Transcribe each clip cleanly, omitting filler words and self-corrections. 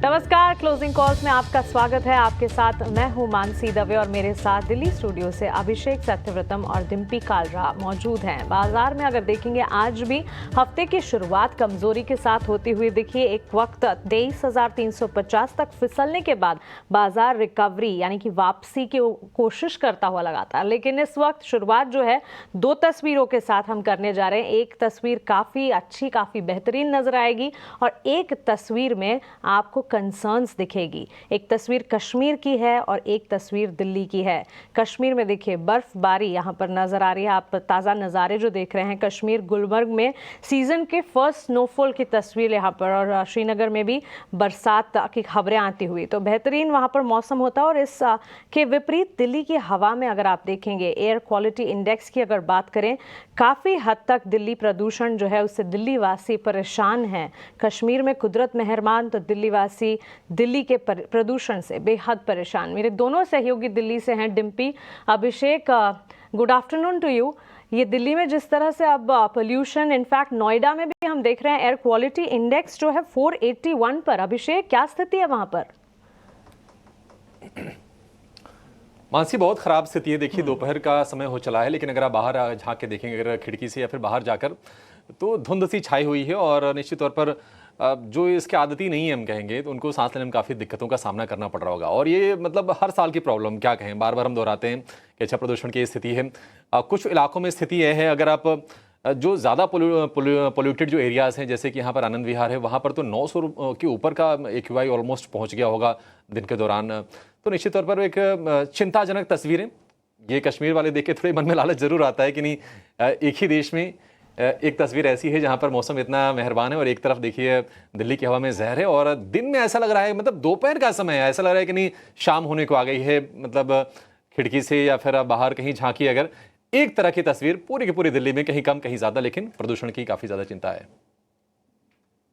नमस्कार, closing calls में आपका स्वागत है। आपके साथ मैं हूं मानसी दवे और मेरे साथ दिल्ली स्टूडियो से अभिषेक सत्यव्रतम और डिम्पी कालरा मौजूद हैं। बाजार में अगर देखेंगे आज भी हफ्ते की शुरुआत कमजोरी के साथ होती हुई दिखी। एक वक्त 23,350 तक फिसलने के बाद बाजार रिकवरी यानी कि वापसी की कोशिश करता हुआ लगा था, लेकिन इस वक्त शुरुआत जो है दो तस्वीरों के साथ हम करने जा रहे हैं। एक तस्वीर काफी अच्छी, काफी बेहतरीन नजर आएगी और एक तस्वीर में आपको कंसर्न्स दिखेगी। एक तस्वीर कश्मीर की है और एक तस्वीर दिल्ली की है। कश्मीर में देखिए बर्फबारी यहाँ पर नजर आ रही है। आप ताज़ा नज़ारे जो देख रहे हैं कश्मीर गुलमर्ग में सीजन के फर्स्ट स्नोफॉल की तस्वीर यहाँ पर, और श्रीनगर में भी बरसात की खबरें आती हुई, तो बेहतरीन वहाँ पर मौसम होता है। और इस के विपरीत दिल्ली की हवा में अगर आप देखेंगे एयर क्वालिटी इंडेक्स की अगर बात करें, काफ़ी हद तक दिल्ली प्रदूषण जो है उससे दिल्ली वासी परेशान हैं। कश्मीर में कुदरत मेहरबान तो दिल्ली वासी दिल्ली के प्रदूषण से बेहद परेशान। मेरे दोनों सहयोगी दिल्ली से हैं, डिम्पी, अभिषेक, गुड आफ्टरनून टू यू। ये दिल्ली में जिस तरह से अब पोल्यूशन, इनफैक्ट नोएडा में भी हम देख रहे हैं एयर क्वालिटी इंडेक्स जो है 481 पर। अभिषेक, क्या स्थिति है वहां पर? मानसी, बहुत ख़राब स्थिति है। देखिए दोपहर का समय हो चला है, लेकिन अगर आप बाहर झांक के देखेंगे अगर खिड़की से या फिर बाहर जाकर, तो धुंध सी छाई हुई है और निश्चित तौर पर जो इसके आदती नहीं है हम कहेंगे, तो उनको सांस लेने में काफ़ी दिक्कतों का सामना करना पड़ रहा होगा। और ये मतलब हर साल की प्रॉब्लम, क्या कहें, बार बार हम दोहराते हैं कि अच्छा प्रदूषण की स्थिति है। कुछ इलाकों में स्थिति यह है, अगर आप जो ज़्यादा पोल्यूटेड जो एरियाज़ हैं, जैसे कि यहाँ पर आनंद विहार है, वहाँ पर तो 900 के ऊपर का AQI ऑलमोस्ट पहुँच गया होगा दिन के दौरान। तो निश्चित तौर पर एक चिंताजनक तस्वीरें ये कश्मीर वाले देख के थोड़े मन में लालच जरूर आता है कि नहीं, एक ही देश में एक तस्वीर ऐसी है जहाँ पर मौसम इतना मेहरबान है और एक तरफ देखिए दिल्ली की हवा में जहर है। और दिन में ऐसा लग रहा है, मतलब दोपहर का समय है, ऐसा लग रहा है कि नहीं शाम होने को आ गई है। मतलब खिड़की से या फिर बाहर कहीं झांकी अगर, एक तरह की तस्वीर पूरी की पूरी दिल्ली में, कहीं कम कहीं ज़्यादा, लेकिन प्रदूषण की काफ़ी ज़्यादा चिंता है।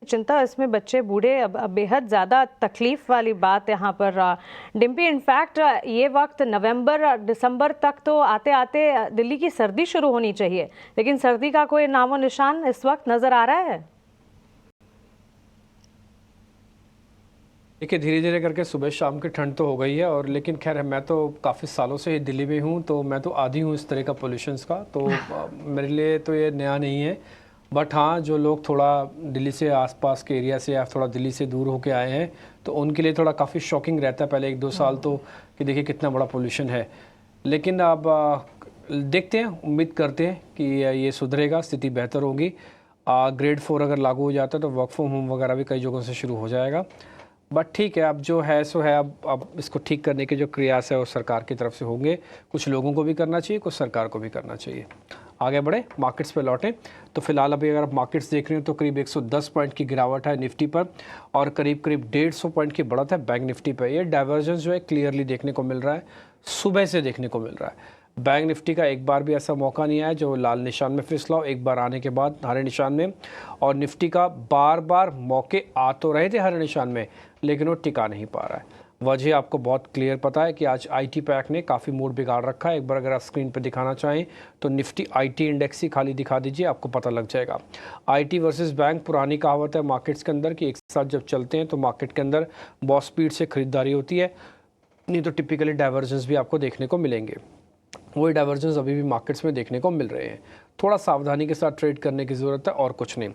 चिंता इसमें बच्चे बूढ़े, अब बेहद ज़्यादा तकलीफ वाली बात यहाँ पर डिम्पी। इनफैक्ट ये वक्त नवंबर दिसंबर तक तो आते आते दिल्ली की सर्दी शुरू होनी चाहिए, लेकिन सर्दी का कोई नामो निशान इस वक्त नज़र आ रहा है। देखिए धीरे धीरे करके सुबह शाम की ठंड तो हो गई है, और लेकिन खैर मैं तो काफ़ी सालों से दिल्ली में हूँ, तो मैं तो आदी हूँ इस तरह का पोल्यूशंस का, तो मेरे लिए तो ये नया नहीं है। बट हाँ, जो लोग थोड़ा दिल्ली से आसपास के एरिया से या थोड़ा दिल्ली से दूर होके आए हैं, तो उनके लिए थोड़ा काफ़ी शॉकिंग रहता है पहले 1-2 साल तो, कि देखिए कितना बड़ा पोल्यूशन है। लेकिन अब देखते हैं, उम्मीद करते हैं कि ये सुधरेगा, स्थिति बेहतर होगी। ग्रेड 4 अगर लागू हो जाता है तो वर्क फ्रॉम होम वगैरह भी कई जगहों से शुरू हो जाएगा। बट ठीक है, अब जो है सो है। अब इसको ठीक करने के जो प्रयास है वो सरकार की तरफ से होंगे। कुछ लोगों को भी करना चाहिए, कुछ सरकार को भी करना चाहिए। आगे बढ़े, मार्केट्स पे लौटें तो फिलहाल अभी अगर आप मार्केट्स देख रहे हैं तो करीब 110 पॉइंट की गिरावट है निफ्टी पर, और करीब 150 पॉइंट की बढ़त है बैंक निफ्टी पर। ये डाइवर्जेंस जो है क्लियरली देखने को मिल रहा है, सुबह से देखने को मिल रहा है। बैंक निफ्टी का एक बार भी ऐसा मौका नहीं आया जो लाल निशान में फिसला हो, एक बार आने के बाद हरे निशान में। और निफ्टी का बार बार मौके आ तो रहे थे हरे निशान में, लेकिन वो टिका नहीं पा रहा है। वजह आपको बहुत क्लियर पता है कि आज IT पैक ने काफ़ी मूड बिगाड़ रखा है। एक बार अगर आप स्क्रीन पर दिखाना चाहें तो निफ्टी IT इंडेक्स ही खाली दिखा दीजिए, आपको पता लग जाएगा। IT वर्सेस बैंक पुरानी कहावत है मार्केट्स के अंदर कि एक साथ जब चलते हैं तो मार्केट के अंदर बहुत स्पीड से खरीदारी होती है, नहीं तो टिपिकली डाइवर्जेंस भी आपको देखने को मिलेंगे। वही डाइवर्जेंस अभी भी मार्केट्स में देखने को मिल रहे हैं। थोड़ा सावधानी के साथ ट्रेड करने की ज़रूरत है, और कुछ नहीं।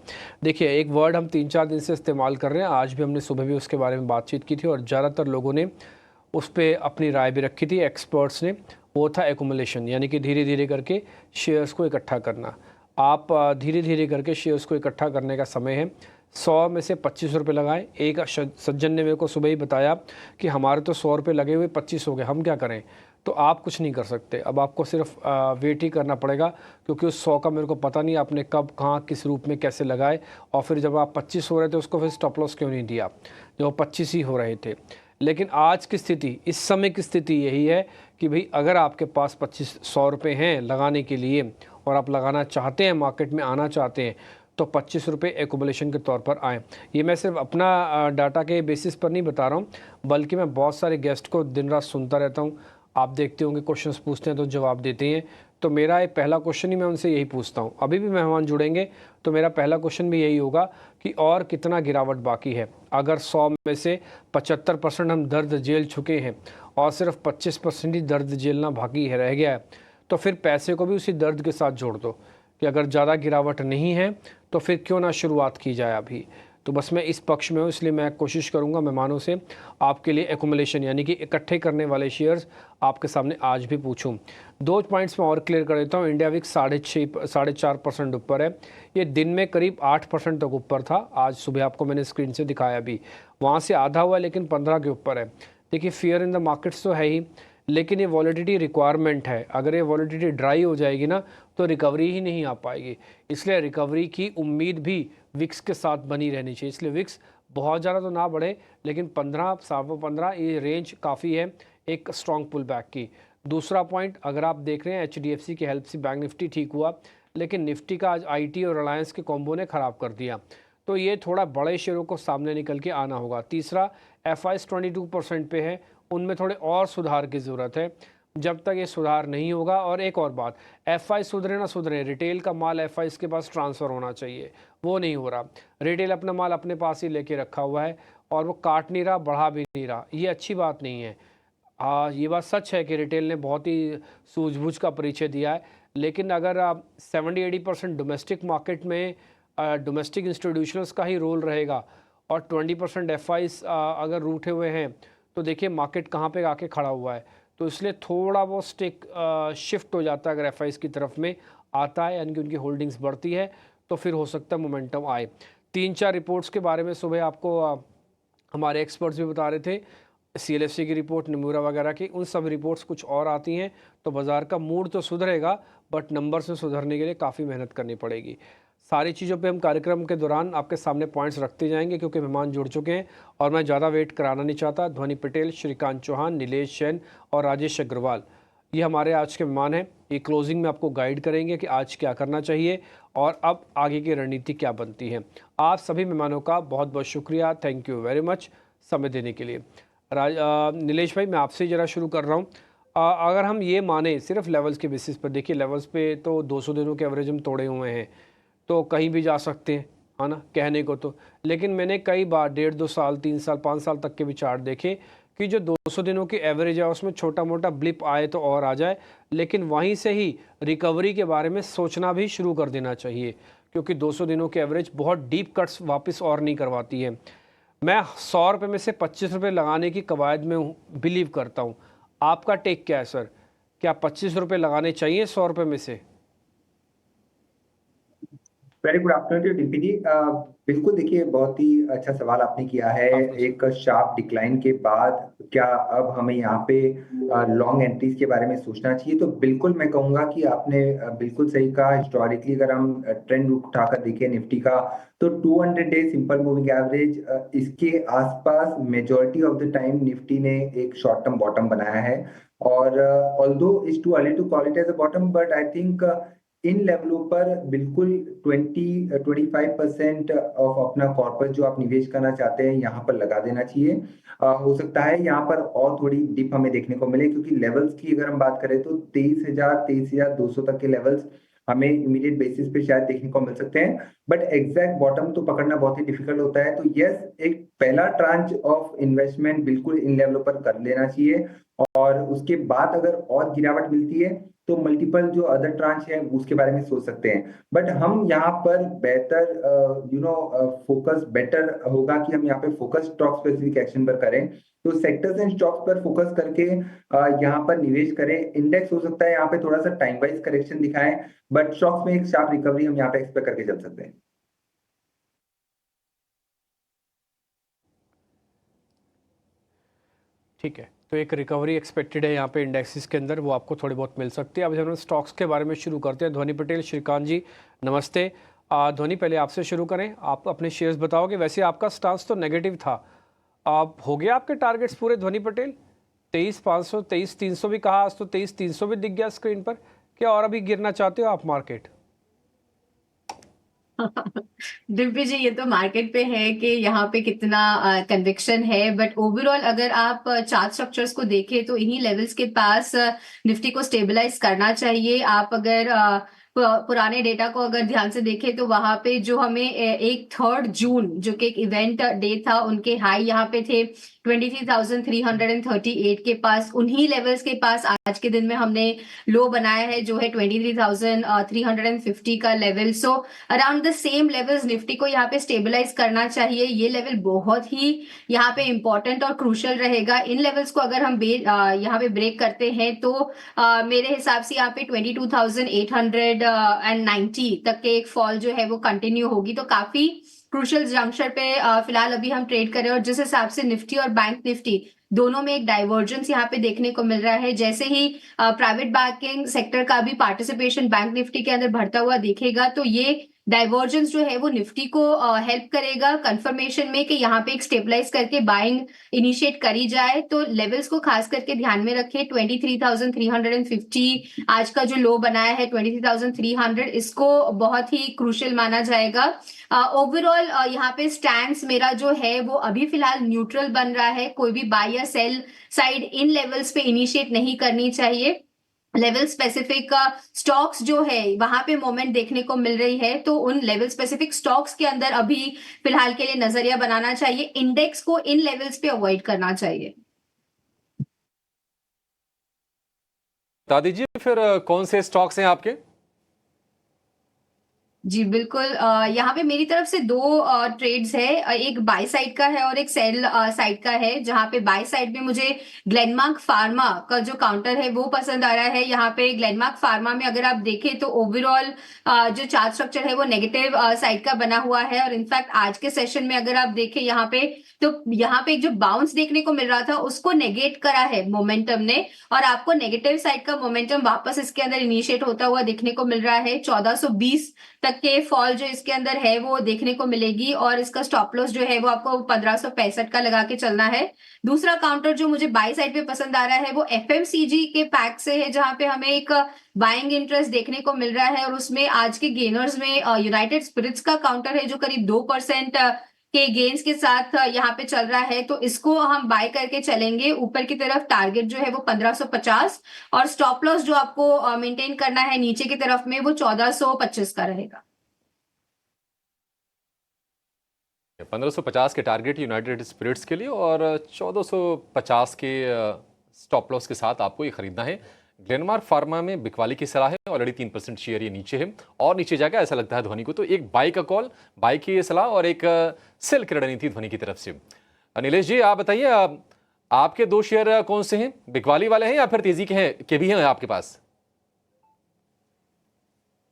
देखिए एक वर्ड हम 3-4 दिन से इस्तेमाल कर रहे हैं, आज भी हमने सुबह भी उसके बारे में बातचीत की थी और ज़्यादातर लोगों ने उस पर अपनी राय भी रखी थी, एक्सपर्ट्स ने। वो था एक्यूमुलेशन, यानी कि धीरे धीरे करके शेयर्स को इकट्ठा करना। आप धीरे धीरे करके शेयर्स को इकट्ठा करने का समय है। 100 में से 25 रुपये लगाएं। एक सज्जन ने मेरे को सुबह ही बताया कि हमारे तो 100 रुपये लगे हुए 25 हो गए, हम क्या करें? तो आप कुछ नहीं कर सकते, अब आपको सिर्फ वेट ही करना पड़ेगा, क्योंकि उस 100 का मेरे को पता नहीं आपने कब, कहाँ, किस रूप में, कैसे लगाए, और फिर जब आप 25 हो रहे थे उसको फिर स्टॉप लॉस क्यों नहीं दिया जो 25 ही हो रहे थे। लेकिन आज की स्थिति, इस समय की स्थिति यही है कि भाई अगर आपके पास 2500 रुपये हैं लगाने के लिए और आप लगाना चाहते हैं, मार्केट में आना चाहते हैं, तो 25 रुपये एक्यूमुलेशन के तौर पर आएँ। ये मैं सिर्फ अपना डाटा के बेसिस पर नहीं बता रहा हूँ, बल्कि मैं बहुत सारे गेस्ट को दिन रात सुनता रहता हूँ। आप देखते होंगे क्वेश्चंस पूछते हैं तो जवाब देते हैं। तो मेरा एक पहला क्वेश्चन ही मैं उनसे यही पूछता हूँ, अभी भी मेहमान जुड़ेंगे तो मेरा पहला क्वेश्चन भी यही होगा कि और कितना गिरावट बाकी है। अगर 100 में से 75% हम दर्द झेल चुके हैं और सिर्फ 25% ही दर्द झेलना बाकी है, रह गया है, तो फिर पैसे को भी उसी दर्द के साथ जोड़ दो कि अगर ज़्यादा गिरावट नहीं है तो फिर क्यों ना शुरुआत की जाए अभी। तो बस मैं इस पक्ष में हूँ, इसलिए मैं कोशिश करूँगा मेहमानों से आपके लिए एकुमुलेशन यानी कि इकट्ठे करने वाले शेयर्स आपके सामने आज भी पूछूं। 2 पॉइंट्स मैं और क्लियर कर देता हूँ। इंडिया विक्स 4.5% ऊपर है। ये दिन में करीब 8% तक ऊपर था। आज सुबह आपको मैंने स्क्रीन से दिखाया भी, वहाँ से आधा हुआ लेकिन 15 के ऊपर है। देखिए फियर इन द मार्केट्स तो है ही, लेकिन ये वॉलिडिटी रिक्वायरमेंट है। अगर ये वॉलिडिटी ड्राई हो जाएगी ना तो रिकवरी ही नहीं आ पाएगी। इसलिए रिकवरी की उम्मीद भी विक्स के साथ बनी रहनी चाहिए। इसलिए विक्स बहुत ज़्यादा तो ना बढ़े, लेकिन 15, 15.25 ये रेंज काफ़ी है एक स्ट्रॉन्ग पुल बैक की। दूसरा पॉइंट, अगर आप देख रहे हैं HDFC की हेल्प से बैंक निफ्टी ठीक हुआ, लेकिन निफ्टी का आज IT और रिलायंस के कॉम्बो ने ख़राब कर दिया, तो ये थोड़ा बड़े शेयरों को सामने निकल के आना होगा। तीसरा, FIs 22% पे है, उनमें थोड़े और सुधार की ज़रूरत है। जब तक ये सुधार नहीं होगा, और एक और बात, FI सुधरे ना सुधरे, रिटेल का माल FIs के पास ट्रांसफ़र होना चाहिए, वो नहीं हो रहा। रिटेल अपना माल अपने पास ही लेके रखा हुआ है और वो काट नहीं रहा, बढ़ा भी नहीं रहा। ये अच्छी बात नहीं है। ये बात सच है कि रिटेल ने बहुत ही सूझबूझ का परिचय दिया है, लेकिन अगर 70-80% डोमेस्टिक मार्केट में डोमेस्टिक इंस्टीट्यूशंस का ही रोल रहेगा और 20% FIs अगर रूठे हुए हैं, तो देखिए मार्केट कहाँ पे आके खड़ा हुआ है। तो इसलिए थोड़ा वो स्टिक शिफ्ट हो जाता है। अगर FIs की तरफ में आता है यानी कि उनकी होल्डिंग्स बढ़ती है, तो फिर हो सकता है मोमेंटम आए। 3-4 रिपोर्ट्स के बारे में सुबह आपको हमारे एक्सपर्ट्स भी बता रहे थे, CLFC की रिपोर्ट, नमूरा वगैरह की, उन सब रिपोर्ट्स कुछ और आती हैं तो बाज़ार का मूड तो सुधरेगा, बट नंबर्स में सुधरने के लिए काफ़ी मेहनत करनी पड़ेगी। सारी चीज़ों पे हम कार्यक्रम के दौरान आपके सामने पॉइंट्स रखते जाएंगे, क्योंकि मेहमान जुड़ चुके हैं और मैं ज़्यादा वेट कराना नहीं चाहता। ध्वनि पटेल, श्रीकांत चौहान, नीलेश जैन और राजेश अग्रवाल, ये हमारे आज के मेहमान हैं। ये क्लोजिंग में आपको गाइड करेंगे कि आज क्या करना चाहिए और अब आगे की रणनीति क्या बनती है। आप सभी मेहमानों का बहुत बहुत शुक्रिया, थैंक यू वेरी मच समय देने के लिए। नीलेश भाई, मैं आपसे ज़रा शुरू कर रहा हूँ। अगर हम ये माने सिर्फ लेवल्स के बेसिस पर, देखिए लेवल्स पे तो 200 दिनों के एवरेज हम तोड़े हुए हैं, तो कहीं भी जा सकते हैं, है ना, कहने को तो। लेकिन मैंने कई बार 1.5-2 साल, 3 साल, 5 साल तक के भी चार्ट देखे कि जो 200 दिनों की एवरेज है उसमें छोटा मोटा ब्लिप आए तो और आ जाए, लेकिन वहीं से ही रिकवरी के बारे में सोचना भी शुरू कर देना चाहिए, क्योंकि 200 दिनों की एवरेज बहुत डीप कट्स वापस और नहीं करवाती है। मैं 100 रुपये में से 25 रुपये लगाने की कवायद में बिलीव करता हूँ। आपका टेक क्या है सर? क्या 25 रुपये लगाने चाहिए 100 रुपये में से? वेरी गुड आफ्टरनून डिम्पी जी। बिल्कुल, देखिए बहुत ही अच्छा सवाल आपने किया है। एक शार्प डिक्लाइन के बाद क्या अब हमें यहाँ पे लॉन्ग एंट्रीज के बारे में सोचना चाहिए? तो बिल्कुल मैं कहूँगा कि आपने बिल्कुल सही कहा। हिस्टोरिकली अगर हम ट्रेंड उठाकर देखें निफ्टी का, तो 200 डे सिंपल मूविंग एवरेज इसके आसपास majority of the time Nifty ने एक शॉर्ट टर्म बॉटम बनाया है। और although it's too early to call it as a bottom, but I think इन लेवलों पर बिल्कुल 20-25% ऑफ अपना कॉर्पस जो आप निवेश करना चाहते हैं यहाँ पर लगा देना चाहिए। हो सकता है यहाँ पर और थोड़ी डिप हमें देखने को मिले, क्योंकि लेवल्स की अगर हम बात करें तो 23,200 तक के लेवल्स हमें इमीडिएट बेसिस पे शायद देखने को मिल सकते हैं, बट एग्जैक्ट बॉटम तो पकड़ना बहुत ही डिफिकल्ट होता है। तो यस, एक पहला ट्रांच ऑफ इन्वेस्टमेंट बिल्कुल इन लेवलों पर कर लेना चाहिए, और उसके बाद अगर और गिरावट मिलती है तो मल्टीपल जो अदर ट्रांच है उसके बारे में सोच सकते हैं। बट हम यहाँ पर बेहतर फोकस बेटर होगा कि हम यहाँ पे फोकस स्टॉक स्पेसिफिक एक्शन पर करें। तो सेक्टर्स एंड स्टॉक्स पर फोकस करके यहाँ पर निवेश करें। इंडेक्स हो सकता है यहाँ पे थोड़ा सा टाइम वाइज करेक्शन दिखाएं, बट स्टॉक्स में एक शार्प रिकवरी हम यहाँ पे एक्सपेक्ट करके चल सकते हैं। ठीक है, तो एक रिकवरी एक्सपेक्टेड है यहाँ पे इंडेक्सेस के अंदर, वो आपको थोड़ी बहुत मिल सकती है। अब हम स्टॉक्स के बारे में शुरू करते हैं। ध्वनि पटेल, श्रीकांत जी नमस्ते। ध्वनि, पहले आपसे शुरू करें, आप अपने शेयर्स बताओगे। वैसे आपका स्टांस तो नेगेटिव था, आप हो गया आपके टारगेट्स पूरे ध्वनि पटेल? 23,500, 23,300 भी कहा आज, तो 23,300 भी दिख गया स्क्रीन पर। क्या और अभी गिरना चाहते हो आप मार्केट? डिम्पी जी, ये तो मार्केट पे है कि यहाँ पे कितना कन्विक्शन है, बट ओवरऑल अगर आप चार्ट स्ट्रक्चर्स को देखें तो इन्हीं लेवल्स के पास निफ्टी को स्टेबलाइज करना चाहिए। आप अगर पुराने डेटा को अगर ध्यान से देखें तो वहां पे जो हमें एक 3 जून जो कि एक इवेंट डे था, उनके हाई यहाँ पे थे 23,338 के पास। उन्हीं लेवल्स के पास आज के दिन में हमने लो बनाया है जो है 23,350 का level. So around the same levels Nifty को यहाँ पे स्टेबलाइज करना चाहिए। ये लेवल बहुत ही यहाँ पे इंपॉर्टेंट और क्रूशियल रहेगा। इन लेवल्स को अगर हम यहाँ पे ब्रेक करते हैं तो मेरे हिसाब से यहाँ पे 22,890 तक के एक फॉल जो है वो कंटिन्यू होगी। तो काफी क्रूशियल जंक्शन पे फिलहाल अभी हम ट्रेड कर रहे हैं, और जिस हिसाब से निफ्टी और बैंक निफ्टी दोनों में एक डाइवर्जेंस यहाँ पे देखने को मिल रहा है। जैसे ही प्राइवेट बैंकिंग सेक्टर का भी पार्टिसिपेशन बैंक निफ्टी के अंदर बढ़ता हुआ दिखेगा, तो ये डाइवर्जेंस जो है वो निफ्टी को हेल्प करेगा कंफर्मेशन में कि यहाँ पे एक स्टेबलाइज करके बाइंग इनिशिएट करी जाए। तो लेवल्स को खास करके ध्यान में रखें। 23,350 आज का जो लो बनाया है 23,300, इसको बहुत ही क्रूशियल माना जाएगा। ओवरऑल यहाँ पे स्टैंड्स मेरा जो है वो अभी फिलहाल न्यूट्रल बन रहा है। कोई भी बाय या सेल साइड इन लेवल्स पे इनिशिएट नहीं करनी चाहिए। लेवल स्पेसिफिक स्टॉक्स जो है वहां पे मोमेंट देखने को मिल रही है, तो उन लेवल स्पेसिफिक स्टॉक्स के अंदर अभी फिलहाल के लिए नजरिया बनाना चाहिए। इंडेक्स को इन लेवल्स पे अवॉइड करना चाहिए। बता दीजिए फिर कौन से स्टॉक्स हैं आपके? जी बिल्कुल, यहाँ पे मेरी तरफ से दो ट्रेड्स है, एक बाय साइड का है और एक सेल साइड का है। जहाँ पे बाय साइड में मुझे ग्लेनमार्क फार्मा का जो काउंटर है वो पसंद आ रहा है। यहाँ पे ग्लेनमार्क फार्मा में अगर आप देखें तो ओवरऑल जो चार्ट स्ट्रक्चर है वो नेगेटिव साइड का बना हुआ है, और इनफैक्ट आज के सेशन में अगर आप देखें यहाँ पे तो यहाँ पे एक जो बाउंस देखने को मिल रहा था उसको नेगेट करा है मोमेंटम ने, और आपको नेगेटिव साइड का मोमेंटम वापस इसके अंदर इनिशिएट होता हुआ देखने को मिल रहा है। 1420 तक के फॉल जो इसके अंदर है वो देखने को मिलेगी, और इसका स्टॉप लॉस जो है वो आपको 1565 का लगा के चलना है। दूसरा काउंटर जो मुझे बाय साइड पे पसंद आ रहा है वो एफएमसीजी के पैक से है, जहां पे हमें एक बाइंग इंटरेस्ट देखने को मिल रहा है, और उसमें आज के गेनर्स में यूनाइटेड स्पिरिट्स का काउंटर है जो करीब 2% के गेन्स के साथ यहाँ पे चल रहा है। तो इसको हम बाय करके चलेंगे। ऊपर की तरफ टारगेट जो है वो 1550, और स्टॉप लॉस जो आपको मेंटेन करना है नीचे की तरफ में वो 1425 का रहेगा। 1550 के टारगेट यूनाइटेड स्पिरिट्स के लिए और 1450 के स्टॉप लॉस के साथ आपको ये खरीदना है। ग्लेनमार्क फार्मा में बिकवाली की सलाह है, ऑलरेडी 3% शेयर ये नीचे है और नीचे जाएगा ऐसा लगता है धोनी को। तो एक बाई का कॉल, बाई की ये सलाह और एक सेल की रणनीति धोनी की तरफ से। नीलेश जी आप बताइए, आपके दो शेयर कौन से हैं? बिकवाली वाले हैं या फिर तेजी के भी हैं आपके पास?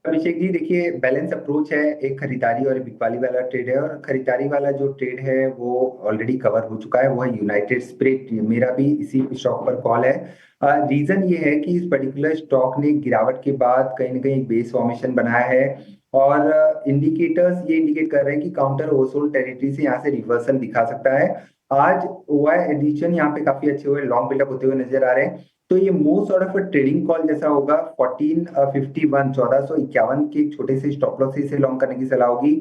अभिषेक जी देखिए, बैलेंस अप्रोच है। एक खरीदारी और बिकवाली वाला ट्रेड है, और खरीदारी वाला जो ट्रेड है वो ऑलरेडी कवर हो चुका है, वो है यूनाइटेड स्पिरिट। मेरा भी इसी स्टॉक पर कॉल है। रीजन ये है कि इस पर्टिकुलर स्टॉक ने गिरावट के बाद कहीं ना कहीं बेस फॉर्मेशन बनाया है, और इंडिकेटर्स ये इंडिकेट कर रहे हैं कि काउंटर ओवरसोल्ड टेरिटरी से यहाँ से रिवर्सल दिखा सकता है। आज ओआई एडिशन यहाँ पे काफी अच्छे हुए, लॉन्ग बिल्डअप होते हुए नजर आ रहे हैं। तो ये most sort of trading call जैसा होगा। 1451 के एक छोटे से स्टॉप लॉस से लॉन्ग करने की सलाह होगी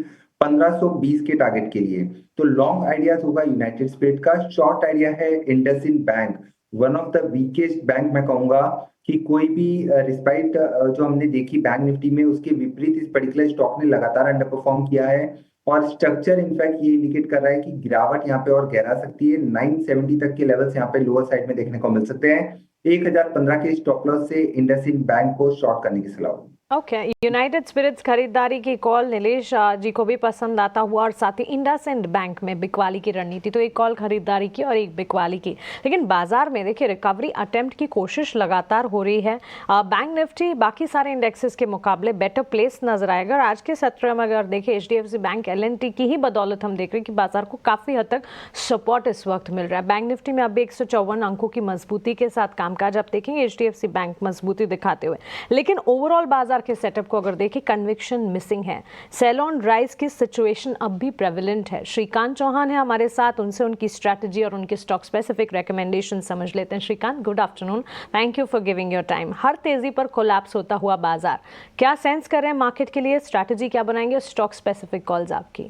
1520 के टारगेट के लिए। तो लॉन्ग आइडियाज होगा यूनाइटेड स्पिरिट का। शॉर्ट आइडिया है IndusInd bank, one of the weakest bank मैं कहूंगा कि कोई भी रिस्पाइट जो हमने देखी बैंक निफ्टी में, उसके विपरीत इस पर्टिकुलर स्टॉक ने लगातार अंडर परफॉर्म किया है, और स्ट्रक्चर इनफैक्ट ये इंडिकेट कर रहा है कि गिरावट यहाँ पे और गहरा सकती है। 970 तक के लेवल्स यहाँ पे लोअर साइड में देखने को मिल सकते हैं। 1015 के स्टॉप लॉस से इंडसइंड बैंक को शॉर्ट करने की सलाह होगी। ओके, यूनाइटेड स्पिरिट्स खरीदारी की कॉल नीलेश जी को भी पसंद आता हुआ, और साथ ही इंडसइंड बैंक में बिकवाली की रणनीति। तो एक कॉल खरीदारी की और एक बिकवाली की। लेकिन बाजार में देखिए रिकवरी अटेम्प्ट की कोशिश लगातार हो रही है। बैंक निफ्टी बाकी सारे इंडेक्सेस के मुकाबले बेटर प्लेस नजर आएगा। और आज के सत्र में अगर देखें HDFC बैंक LNT की ही बदौलत हम देख रहे हैं कि बाजार को काफ़ी हद तक सपोर्ट इस वक्त मिल रहा है। बैंक निफ्टी में अब 154 अंकों की मजबूती के साथ कामकाज आप देखेंगे HDFC बैंक मजबूती दिखाते हुए। लेकिन ओवरऑल बाजार के सेटअप को अगर देखें, कन्विक्शन मिसिंग है, सेल ऑन राइज की सिचुएशन अब भी प्रेवलेंट है। श्रीकांत चौहान है हमारे साथ, उनसे उनकी स्ट्रैटेजी और उनके स्टॉक स्पेसिफिक रिकमेंडेशन समझ लेते हैं। Shrikant, good afternoon, thank you for giving your time. हर तेजी पर कोलैप्स होता हुआ बाजार, क्या सेंस कर रहे हैं मार्केट के लिए, स्ट्रैटेजी क्या बनाएंगे, स्टॉक स्पेसिफिक कॉल्स आपकी?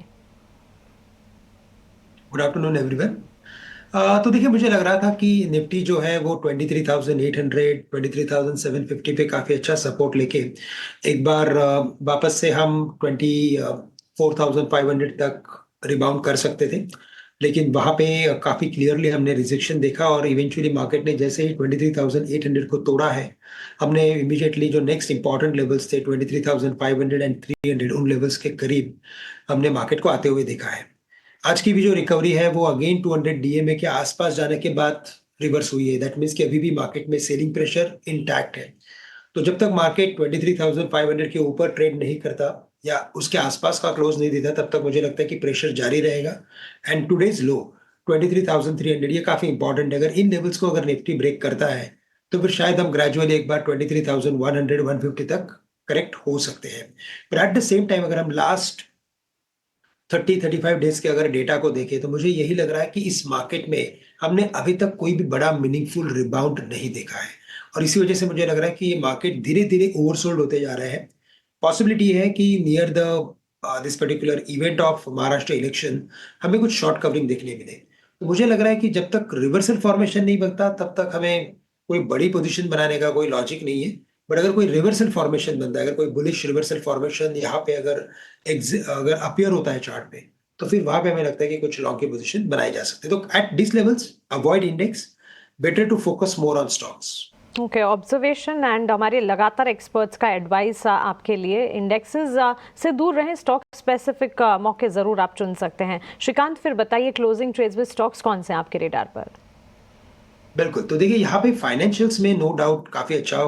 Good afternoon everyone. तो देखिए, मुझे लग रहा था कि निफ्टी जो है वो 23,800 23,750 पे काफ़ी अच्छा सपोर्ट लेके एक बार वापस से हम 24,500 तक रिबाउंड कर सकते थे, लेकिन वहाँ पे काफ़ी क्लियरली हमने रिजेक्शन देखा और इवेंचुअली मार्केट ने जैसे ही 23,800 को तोड़ा है, हमने इमीडिएटली जो नेक्स्ट इंपॉर्टेंट लेवल्स थे 23,500 एंड 300, उन लेवल्स के करीब हमने मार्केट को आते हुए देखा है। आज की भी जो रिकवरी है वो अगेन 200 डीएमए के आसपास जाने के बाद रिवर्स हुई है। दैट मीन्स कि अभी भी मार्केट में सेलिंग प्रेशर इंटैक्ट है। तो जब तक मार्केट 23,500 के ऊपर ट्रेड नहीं करता या उसके आसपास का क्लोज नहीं देता, तब तक मुझे लगता है कि प्रेशर जारी रहेगा। एंड टुडेज लो 23,300 ये काफी इंपॉर्टेंट है। अगर इन लेवल्स को अगर निफ्टी ब्रेक करता है तो फिर शायद हम ग्रेजुअली एक बार 23,100 150 तक करेक्ट हो सकते हैं। पर एट द सेम टाइम अगर हम लास्ट 30-35 डेज के अगर डेटा को देखें तो मुझे यही लग रहा है कि इस मार्केट में हमने अभी तक कोई भी बड़ा मीनिंगफुल रिबाउंड नहीं देखा है और इसी वजह से मुझे लग रहा है कि ये मार्केट धीरे धीरे ओवरसोल्ड होते जा रहे हैं। पॉसिबिलिटी है कि near the this particular event of Maharashtra election हमें कुछ शॉर्ट कवरिंग देखने मिले। तो मुझे लग रहा है कि जब तक रिवर्सल फॉर्मेशन नहीं बनता तब तक हमें कोई बड़ी पोजीशन बनाने का कोई लॉजिक नहीं है। बट अगर कोई रिवर्सल फॉर्मेशन बनता है, अगर कोई बुलिश रिवर्सल फॉर्मेशन यहाँ पे अगर अपीयर होता है चार्ट पे, तो फिर वहां पे हमें लगता है कि कुछ लॉन्ग की पोजीशन बनाई जा सकती है। तो at this levels avoid index, better to focus more on stocks. Okay, observation and हमारे लगातार एक्सपर्ट्स का एडवाइस आपके लिए, इंडेक्सेस से दूर रहें, स्टॉक स्पेसिफिक मौके ज़रूर आप चुन सकते हैं। श्रीकांत, फिर बताइए क्लोजिंग ट्रेड्स में स्टॉक्स कौन से हैं आपके रेडार पर? बिल्कुल, तो देखिए यहाँ पे फाइनेंशियल्स में नो डाउट काफी अच्छा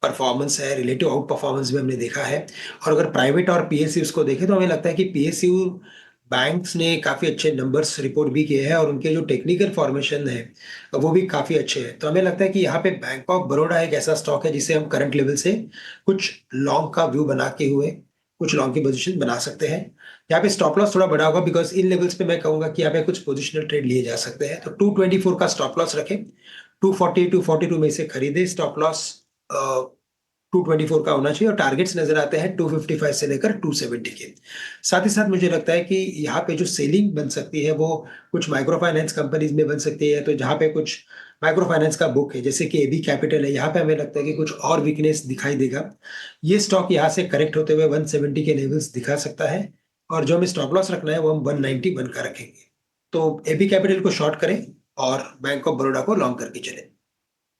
परफॉर्मेंस है, रिलेटिव आउट परफॉर्मेंस भी हमने देखा है। और अगर प्राइवेट और पीएसयूज को देखें तो हमें लगता है कि पीएसयू बैंक्स ने काफी अच्छे नंबर्स रिपोर्ट भी किए हैं और उनके जो टेक्निकल फॉर्मेशन है वो भी काफी अच्छे हैं। तो हमें लगता है कि यहाँ पे बैंक ऑफ बड़ौदा एक ऐसा स्टॉक है जिसे हम करंट लेवल से कुछ लॉन्ग का व्यू बना के हुए कुछ लॉन्ग की पोजीशन बना सकते हैं। यहाँ पे स्टॉप लॉस थोड़ा बड़ा होगा बिकॉज इन लेवल्स पे मैं कहूंगा कि यहाँ पे कुछ पोजिशनल ट्रेड लिए जा सकते हैं। तो 224 का स्टॉप लॉस रखें, 240 242 में से खरीदे। स्टॉप लॉस 224 का होना चाहिए और टारगेट्स नजर आते हैं 255 से लेकर 270 के। साथ ही साथ मुझे लगता है कि यहाँ पे जो सेलिंग बन सकती है वो कुछ माइक्रो फाइनेंस कंपनीज में बन सकती है। तो जहाँ पे कुछ माइक्रो फाइनेंस का बुक है जैसे कि एबी कैपिटल है, यहाँ पे हमें लगता है कि कुछ और वीकनेस दिखाई देगा। ये स्टॉक यहाँ से करेक्ट होते हुए 170 के लेवल्स दिखा सकता है और जो हमें स्टॉप लॉस रखना है वो हम 191 का रखेंगे। तो एबी कैपिटल को शॉर्ट करें और बैंक ऑफ बड़ौदा को लॉन्ग करके चलें।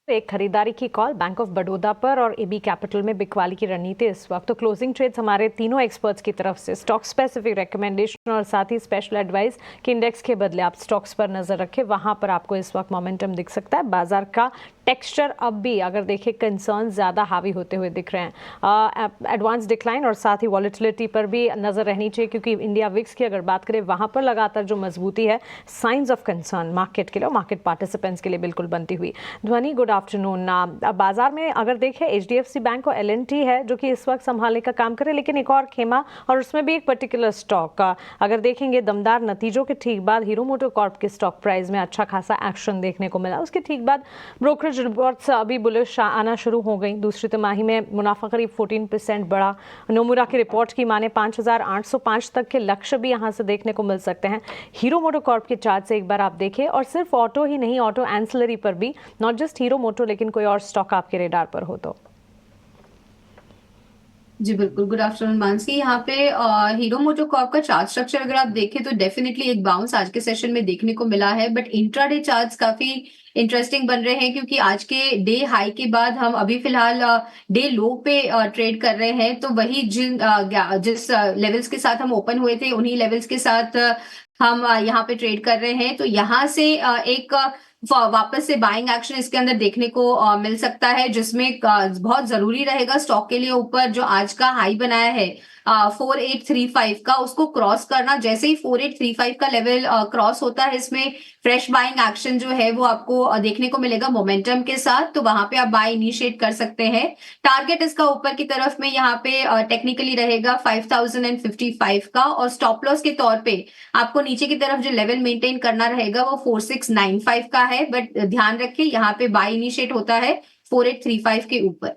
एक खरीदारी की कॉल बैंक ऑफ बड़ौदा पर और एबी कैपिटल में बिकवाली की रणनीति इस वक्त। तो क्लोजिंग ट्रेड्स हमारे तीनों एक्सपर्ट्स की तरफ से, स्टॉक स्पेसिफिक रिकमेंडेशन और साथ ही स्पेशल एडवाइस कि इंडेक्स के बदले आप स्टॉक्स पर नजर रखें, वहां पर आपको इस वक्त मोमेंटम दिख सकता है। बाजार का टेक्सचर अब भी अगर देखें कंसर्न ज़्यादा हावी होते हुए दिख रहे हैं। एडवांस डिक्लाइन और साथ ही वॉलेटिलिटी पर भी नज़र रहनी चाहिए क्योंकि इंडिया विक्स की अगर बात करें वहाँ पर लगातार जो मजबूती है, साइंस ऑफ कंसर्न मार्केट के लिए और मार्केट पार्टिसिपेंट्स के लिए बिल्कुल बनती हुई। ध्वनि, गुड आफ्टरनून। बाजार में अगर देखें एचडीएफसी बैंक और एलएनटी है जो कि इस वक्त संभालने का काम करे, लेकिन एक और खेमा और उसमें भी एक पर्टिकुलर स्टॉक अगर देखेंगे दमदार नतीजों के ठीक बाद हीरो मोटर कॉर्प के स्टॉक प्राइस में अच्छा खासा एक्शन देखने को मिला। उसके ठीक बाद ब्रोकरेज रिपोर्ट्स अभी बुलिश आना शुरू हो गई। दूसरी तिमाही में मुनाफा करीब 14% बढ़ा। नोमुरा की रिपोर्ट की माने 5,805 तक के लक्ष्य भी यहां से देखने को मिल सकते हैं। हीरो मोटर कॉर्प के चार्ट से एक बार आप देखें और सिर्फ ऑटो ही नहीं, ऑटो एंसिलरी पर भी, नॉट जस्ट हीरो मोटर लेकिन कोई और स्टॉक आपके रेडार पर हो तो। जी बिल्कुल, गुड आफ्टरनून मानसी। यहाँ पे हीरो मोटर कॉर्प का चार्ट स्ट्रक्चर अगर आप देखें तो डेफिनेटली एक बाउंस आज के सेशन में देखने को मिला है, बट इंट्राडे चार्ट्स काफी इंटरेस्टिंग बन रहे हैं क्योंकि आज के डे हाई के बाद हम अभी फिलहाल डे लो पे ट्रेड कर रहे हैं। तो वही जिस लेवल्स के साथ हम ओपन हुए थे उन्हीं लेवल्स के साथ हम यहाँ पे ट्रेड कर रहे हैं। तो यहाँ से एक वापस से बाइंग एक्शन इसके अंदर देखने को मिल सकता है, जिसमें बहुत जरूरी रहेगा स्टॉक के लिए ऊपर जो आज का हाई बनाया है 4835 का, उसको क्रॉस करना। जैसे ही 4835 का लेवल क्रॉस होता है, इसमें फ्रेश बाइंग एक्शन जो है वो आपको देखने को मिलेगा मोमेंटम के साथ, तो वहां पे आप बाय इनिशिएट कर सकते हैं। टारगेट इसका ऊपर की तरफ में यहाँ पे टेक्निकली रहेगा 5055 का, और स्टॉप लॉस के तौर पे आपको नीचे की तरफ जो लेवल मेंटेन करना रहेगा वो 4695 का है। बट ध्यान रखिए यहाँ पे बाय इनिशिएट होता है 4835 के ऊपर।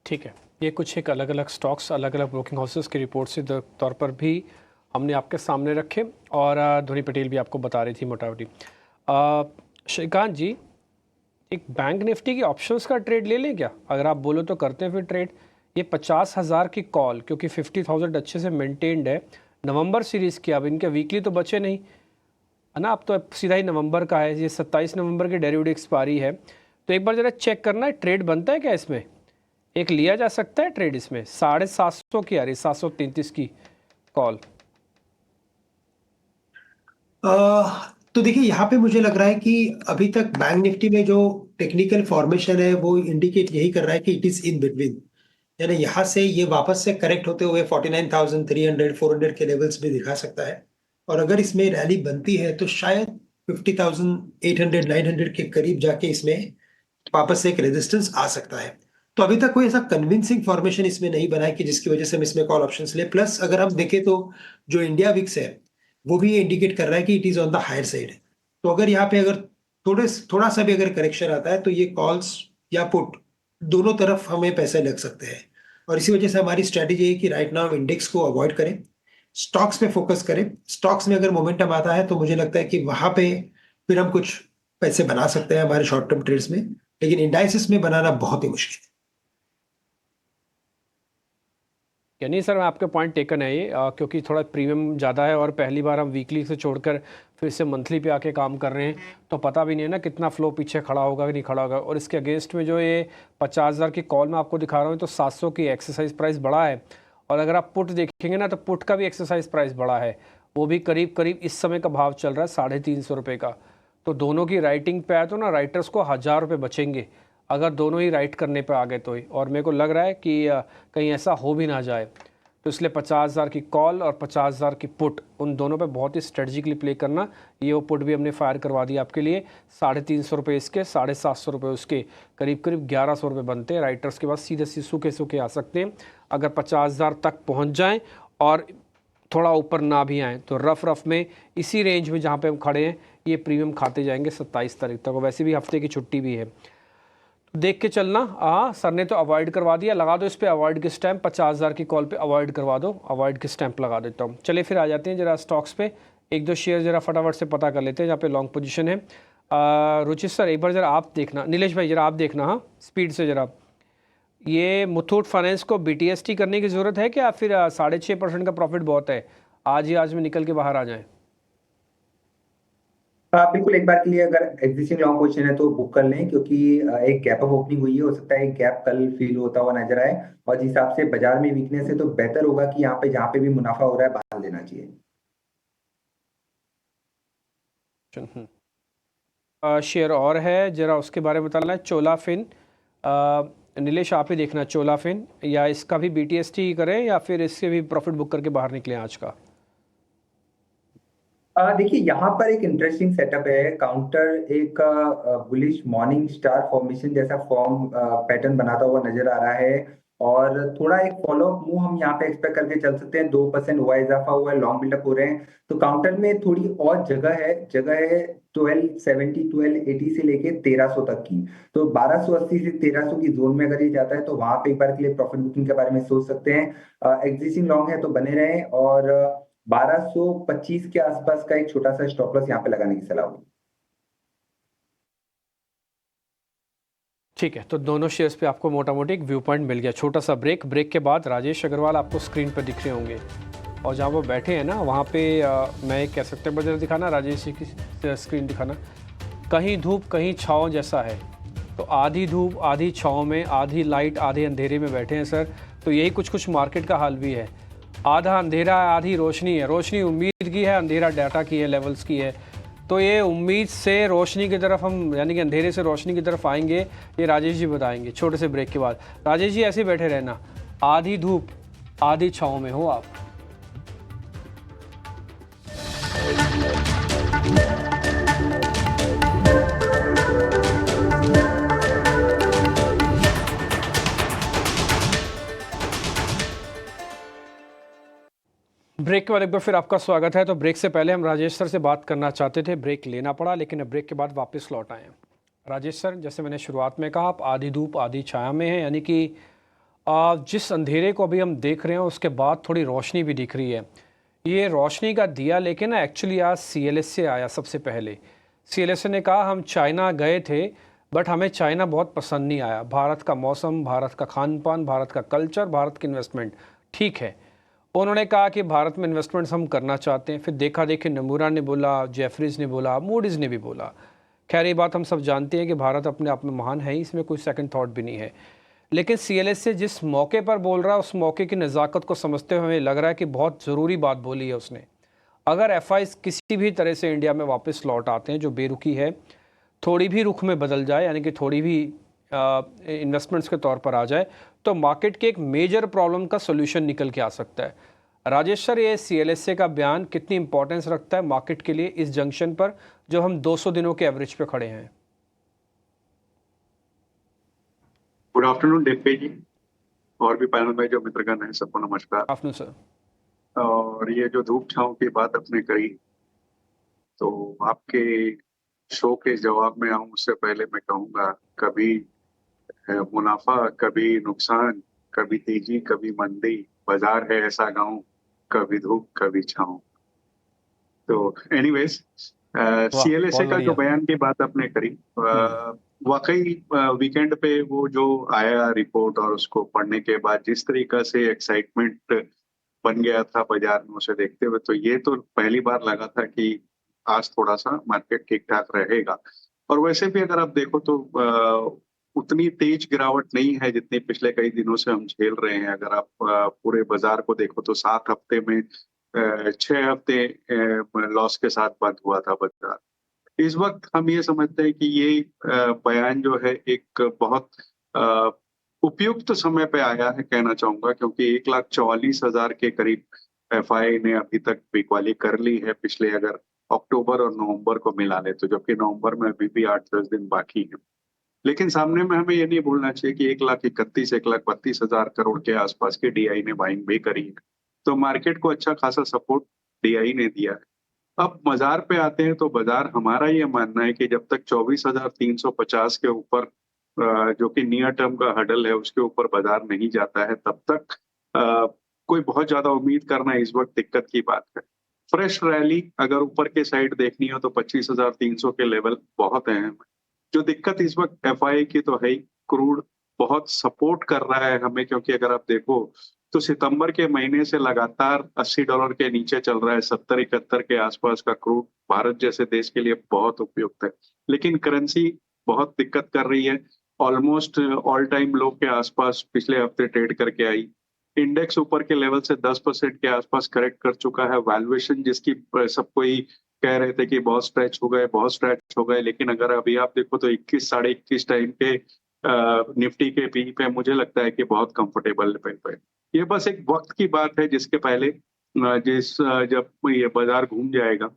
ठीक है, ये कुछ एक अलग अलग स्टॉक्स अलग अलग ब्रोकिंग हाउसेस की रिपोर्ट से तौर पर भी हमने आपके सामने रखे, और धोनी पटेल भी आपको बता रही थी मोटामोटी। श्रीकांत जी, एक बैंक निफ्टी की ऑप्शंस का ट्रेड ले लें क्या? अगर आप बोलो तो करते हैं फिर ट्रेड। ये 50,000 की कॉल, क्योंकि 50,000 अच्छे से मेंटेन्ड है, नवंबर सीरीज़ की। अब इनके वीकली तो बचे नहीं है ना, अब तो सीधा ही नवंबर का है। ये 27 नवंबर की डेरिवेटिव एक्सपायरी है, तो एक बार ज़रा चेक करना है ट्रेड बनता है क्या इसमें, एक लिया जा सकता है ट्रेड इसमें। 750 की आ रही, 733 की कॉल। तो देखिए, यहाँ पे मुझे लग रहा है कि अभी तक बैंक निफ्टी में जो टेक्निकल फॉर्मेशन है वो इंडिकेट यही कर रहा है कि इट इज इन बिटवीन, यानी यहाँ से ये वापस से करेक्ट होते हुए 49,300 400 के लेवल्स भी दिखा सकता है। और अगर इसमें रैली बनती है तो शायद 50,800 900 के करीब जाके इसमें वापस से एक रेजिस्टेंस आ सकता है। तो अभी तक कोई ऐसा कन्विंसिंग फॉर्मेशन इसमें नहीं बना है कि जिसकी वजह से हम इसमें कॉल ऑप्शंस ले। प्लस अगर हम देखें तो जो इंडिया विक्स है वो भी इंडिकेट कर रहा है कि it is on the higher side. तो अगर यहाँ पे अगर थोड़ा सा भी अगर करेक्शन आता है तो ये कॉल्स या पुट दोनों तरफ हमें पैसे लग सकते हैं। और इसी वजह से हमारी स्ट्रैटेजी है कि राइट नाउ इंडेक्स को अवॉइड करें, स्टॉक्स पे फोकस करें। स्टॉक्स में अगर मोमेंटम आता है तो मुझे लगता है कि वहां पे फिर हम कुछ पैसे बना सकते हैं हमारे शॉर्ट टर्म ट्रेड्स में, लेकिन इंडाइसिस में बनाना बहुत ही मुश्किल है। या नहीं सर, आपके पॉइंट टेकन है ये, क्योंकि थोड़ा प्रीमियम ज़्यादा है और पहली बार हम वीकली से छोड़कर फिर से मंथली पे आके काम कर रहे हैं, तो पता भी नहीं है ना कितना फ्लो पीछे खड़ा होगा कि नहीं खड़ा होगा। और इसके अगेंस्ट में जो ये 50,000 की कॉल मैं आपको दिखा रहा हूँ, तो 700 की एक्सरसाइज प्राइस बड़ा है। और अगर आप पुट देखेंगे ना तो पुट का भी एक्सरसाइज प्राइस बड़ा है, वो भी करीब करीब इस समय का भाव चल रहा है 350 रुपये का। तो दोनों की राइटिंग पे आए तो ना राइटर्स को 1000 रुपये बचेंगे अगर दोनों ही राइट करने पे आ गए तो ही। और मेरे को लग रहा है कि कहीं ऐसा हो भी ना जाए, तो इसलिए 50,000 की कॉल और 50,000 की पुट, उन दोनों पे बहुत ही स्ट्रेटजिकली प्ले करना। ये वो पुट भी हमने फायर करवा दी आपके लिए, 350 रुपये इसके, 750 रुपये उसके, करीब करीब 1100 रुपये बनते हैं। राइटर्स के पास सीधे सूखे सूखे आ सकते हैं। अगर 50,000 तक पहुंच जाएं और थोड़ा ऊपर ना भी आएँ तो रफ में इसी रेंज में जहाँ पे हम खड़े हैं ये प्रीमियम खाते जाएंगे 27 तारीख तक। वैसे भी हफ्ते की छुट्टी भी है, देख के चलना। सर ने तो अवॉइड करवा दिया, लगा दो इस पे अवॉइड के स्टैम्प, 50,000 की कॉल पे अवॉइड करवा दो, अवॉइड के स्टैम्प लगा देता हूँ। चलिए फिर आ जाते हैं जरा स्टॉक्स पे, एक दो शेयर जरा फटाफट से पता कर लेते हैं जहाँ पे लॉन्ग पोजीशन है। रुचित सर एक बार जरा आप देखना, नीलेश भाई जरा आप देखना, हाँ स्पीड से जरा। ये मुथूट फाइनेंस को BTST करने की ज़रूरत है क्या, फिर 6.5% का प्रॉफिट बहुत है, आज में निकल के बाहर आ जाएँ? बिल्कुल, एक बार के लिए अगर एग्जिस्टिंग लॉन्ग पोजीशन है तो बुक कर लें, क्योंकि एक गैप अप ओपनिंग हुई है, हो सकता है एक गैप कल फील होता हुआ नजर आए, और जिस हिसाब से बाजार में वीकनेस है तो बेहतर होगा कि यहाँ पे जहाँ पे भी मुनाफा हो रहा है बाहर लेना चाहिए। शेयर और है जरा उसके बारे में बताना है, चोला फिन। नीलेश आप ही देखना, चोला फिन या इसका भी BTST करें या फिर इससे भी प्रॉफिट बुक करके बाहर निकले आज का? देखिए, यहाँ पर एक इंटरेस्टिंग सेटअप है। काउंटर एक बुलिश मॉर्निंग स्टार फॉर्मेशन जैसा फॉर्म पैटर्न बनाता हुआ नजर आ रहा है, और थोड़ा एक फॉलोअप मूव हम यहाँ पे एक्सपेक्ट करके चल सकते हैं। 2% हुआ इजाफा हुआ है, लॉन्ग बिल्डअप हो रहे हैं, तो काउंटर में थोड़ी और जगह है 1270 1280 से लेके 1300 तक की। तो 1280 से 1300 की जोन में अगर ये जाता है तो वहां पे एक बार के लिए प्रॉफिट बुकिंग के बारे में सोच सकते हैं। एग्जिस्टिंग लॉन्ग है तो बने रहें, और 1225 के आसपास का एक छोटा सा स्टॉप लॉस यहाँ पे लगाने की सलाह होगी। ठीक है, तो दोनों शेयर्स पे आपको मोटा मोटी एक व्यू पॉइंट मिल गया। छोटा सा ब्रेक के बाद राजेश अग्रवाल आपको स्क्रीन पर दिख रहे होंगे, और जहाँ वो बैठे हैं ना वहाँ पे मैं कह सकते हैं बजर दिखाना, राजेश जी की स्क्रीन दिखाना। कहीं धूप कहीं छाँव जैसा है, तो आधी धूप आधी छाँव में, आधी लाइट आधे अंधेरे में बैठे हैं सर। तो यही कुछ मार्केट का हाल भी है, आधा अंधेरा है आधी रोशनी है। रोशनी उम्मीद की है, अंधेरा डाटा की है, लेवल्स की है। तो ये उम्मीद से रोशनी की तरफ हम, यानी कि अंधेरे से रोशनी की तरफ आएंगे, ये राजेश जी बताएंगे छोटे से ब्रेक के बाद। राजेश जी ऐसे ही बैठे रहना, आधी धूप आधी छाँव में हो आप। ब्रेक के बाद एक बार फिर आपका स्वागत है। तो ब्रेक से पहले हम राजेश सर से बात करना चाहते थे, ब्रेक लेना पड़ा, लेकिन अब ब्रेक के बाद वापस लौट आए हैं। राजेश सर, जैसे मैंने शुरुआत में कहा, आप आधी धूप आधी छाया में हैं, यानी कि जिस अंधेरे को अभी हम देख रहे हैं उसके बाद थोड़ी रोशनी भी दिख रही है। ये रोशनी का दिया लेकिन ना एक्चुअली आज CLS से आया। सबसे पहले CLS ने कहा हम चाइना गए थे बट हमें चाइना बहुत पसंद नहीं आया। भारत का मौसम, भारत का खान पान, भारत का कल्चर, भारत की इन्वेस्टमेंट ठीक है। उन्होंने कहा कि भारत में इन्वेस्टमेंट्स हम करना चाहते हैं। फिर देखा देखी नमूरा ने बोला, जेफरीज ने बोला, मूडीज़ ने भी बोला। खैर ये बात हम सब जानते हैं कि भारत अपने आप में महान है ही, इसमें कोई सेकंड थॉट भी नहीं है। लेकिन CLS से जिस मौके पर बोल रहा है उस मौके की नज़ाकत को समझते हुए हमें लग रहा है कि बहुत ज़रूरी बात बोली है उसने। अगर FIs किसी भी तरह से इंडिया में वापस लौट आते हैं, जो बेरुखी है थोड़ी भी रुख में बदल जाए, यानी कि थोड़ी भी इन्वेस्टमेंट्स के तौर पर आ जाए, तो मार्केट के एक मेजर प्रॉब्लम का सोल्यूशन निकल के आ सकता है। राजेश सर, ये CLSA का बयान कितनी इंपॉर्टेंस रखता है मार्केट के लिए इस जंक्शन पर, जो हम 200 दिनों के एवरेज पे खड़े हैं? गुड आफ्टरनून डिम्पी जी, और भी पैनल में जो मित्रगण हैं सबको नमस्कार। Afternoon sir. और ये जो धूप छांव की बात आपने कही, तो आपके शो के जवाब में आऊं उससे पहले मैं कहूंगा, कभी मुनाफा कभी नुकसान, कभी तेजी कभी मंदी, बाजार है ऐसा गांव, कभी धूप कभी छांव। तो एनीवेज, CLSA का जो बयान की बात आपने करी, वाकई वीकेंड पे वो जो आया रिपोर्ट और उसको पढ़ने के बाद जिस तरीका से एक्साइटमेंट बन गया था बाजार में उसे देखते हुए, तो ये तो पहली बार लगा था कि आज थोड़ा सा मार्केट ठीक ठाक रहेगा। और वैसे भी अगर आप देखो तो उतनी तेज गिरावट नहीं है जितनी पिछले कई दिनों से हम झेल रहे हैं। अगर आप पूरे बाजार को देखो तो 7 हफ्ते में 6 हफ्ते लॉस के साथ बंद हुआ था बाजार। इस वक्त हम ये समझते हैं कि ये बयान जो है एक बहुत उपयुक्त समय पे आया है, कहना चाहूंगा, क्योंकि 1,44,000 के करीब FI ने अभी तक बिकवाली कर ली है, पिछले अगर अक्टूबर और नवंबर को मिला ले तो, जबकि नवंबर में अभी भी 8-10 दिन बाकी है। लेकिन सामने में हमें ये नहीं भूलना चाहिए कि 1,31,00,000-1,32,000 करोड़ के आसपास के DI ने बाइंग भी करी है, तो मार्केट को अच्छा खासा सपोर्ट DI ने दिया है। अब बाजार पे आते हैं तो बाजार, हमारा ये मानना है कि जब तक 24,350 के ऊपर, जो कि नियर टर्म का हडल है, उसके ऊपर बाजार नहीं जाता है, तब तक कोई बहुत ज्यादा उम्मीद करना इस वक्त दिक्कत की बात है। फ्रेश रैली अगर ऊपर के साइड देखनी हो तो 25,300 के लेवल बहुत अहम है। जो दिक्कत इस वक्त FI की तो है ही, क्रूड बहुत सपोर्ट कर रहा है हमें, क्योंकि अगर आप देखो तो सितंबर के महीने से लगातार $80 के नीचे चल रहा है। 70-71 के आसपास का क्रूड भारत जैसे देश के लिए बहुत उपयुक्त है, लेकिन करेंसी बहुत दिक्कत कर रही है। ऑलमोस्ट ऑल टाइम लो के आसपास पिछले हफ्ते ट्रेड करके आई। इंडेक्स ऊपर के लेवल से 10% के आसपास करेक्ट कर चुका है। वैल्यूएशन जिसकी सब कोई कह रहे थे कि बहुत स्ट्रेच हो गए, बहुत स्ट्रेच हो गए, लेकिन अगर अभी आप देखो तो 21, साढ़े 21 टाइम पे निफ्टी के पी पे मुझे लगता है कि बहुत कंफर्टेबल लेवल पे। ये बस एक वक्त की बात है, जिसके पहले जब ये बाजार घूम जाएगा,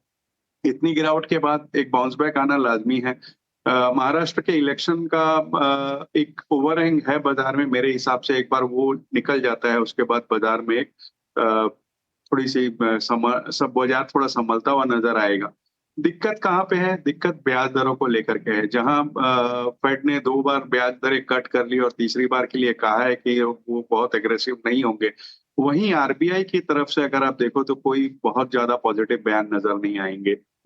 इतनी गिरावट के बाद एक बाउंस बैक आना लाजमी है। महाराष्ट्र के इलेक्शन का एक ओवरहैंग है बाजार में, मेरे हिसाब से एक बार वो निकल जाता है उसके बाद बाजार में एक थोड़ी सी सब बाजार थोड़ा संभलता हुआ नजर आएगा। दिक्कत कहाँ पे है? दिक्कत ब्याज दरों को लेकर के है, जहां फेड ने 2 बार ब्याज दरें कट कर ली और तीसरी बार के लिए कहा है कि वो बहुत एग्रेसिव नहीं होंगे। वहीं RBI की तरफ से अगर आप देखो तो कोई बहुत ज्यादा पॉजिटिव बयान नजर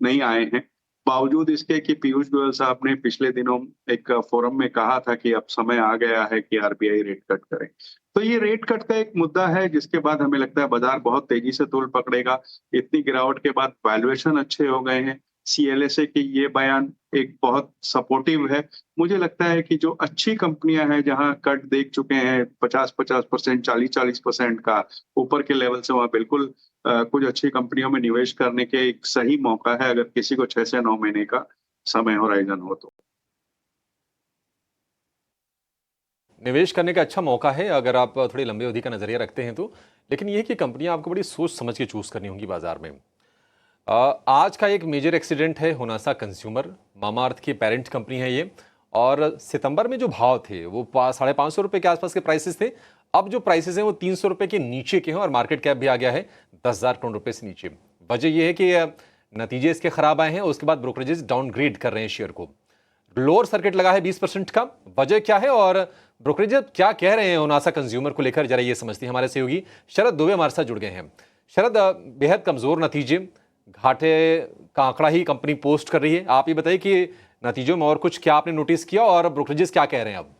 नहीं आए हैं, बावजूद इसके कि पीयूष गोयल साहब ने पिछले दिनों एक फोरम में कहा था कि अब समय आ गया है कि RBI रेट कट करे। तो ये रेट कट का एक मुद्दा है, जिसके बाद हमें लगता है बाजार बहुत तेजी से तूल पकड़ेगा। इतनी गिरावट के बाद वैल्यूएशन अच्छे हो गए हैं। CLSA की ये बयान एक बहुत सपोर्टिव है। मुझे लगता है कि जो अच्छी कंपनियां हैं जहां कट देख चुके हैं 50-50%, 40-40% का ऊपर के लेवल से, वहां बिल्कुल कुछ अच्छी कंपनियों में निवेश करने के एक सही मौका है अगर किसी को 6 से 9 महीने का समय होराइजन हो तो। निवेश करने का अच्छा मौका है अगर आप थोड़ी लंबी अवधि का नजरिया रखते हैं तो। लेकिन यह है कि कंपनियां आपको बड़ी सोच समझ के चूज करनी होंगी बाजार में। आज का एक मेजर एक्सीडेंट है होनासा कंज्यूमर, मामाअर्थ की पेरेंट कंपनी है ये। और सितंबर में जो भाव थे वो 550 रुपए के आसपास के प्राइसेस थे। अब जो प्राइसेस हैं वो 300 रुपए के नीचे के हैं और मार्केट कैप भी आ गया है 10,000 करोड़ रुपए से नीचे। वजह यह है कि नतीजे इसके खराब आए हैं, उसके बाद ब्रोकरेजेस डाउनग्रेड कर रहे हैं शेयर को। लोअर सर्किट लगा है 20% का। वजह क्या है और ब्रोकरेज क्या कह रहे हैं होनासा कंज्यूमर को लेकर, जरा ये समझते हैं। हमारे सहयोगी शरद दुबे हमारे साथ जुड़ गए हैं। शरद, बेहद कमजोर नतीजे, घाटे का आंकड़ा ही कंपनी पोस्ट कर रही है। आप ये बताइए कि नतीजों में और कुछ क्या आपने नोटिस किया और ब्रोकरेजेस क्या कह रहे हैं अब?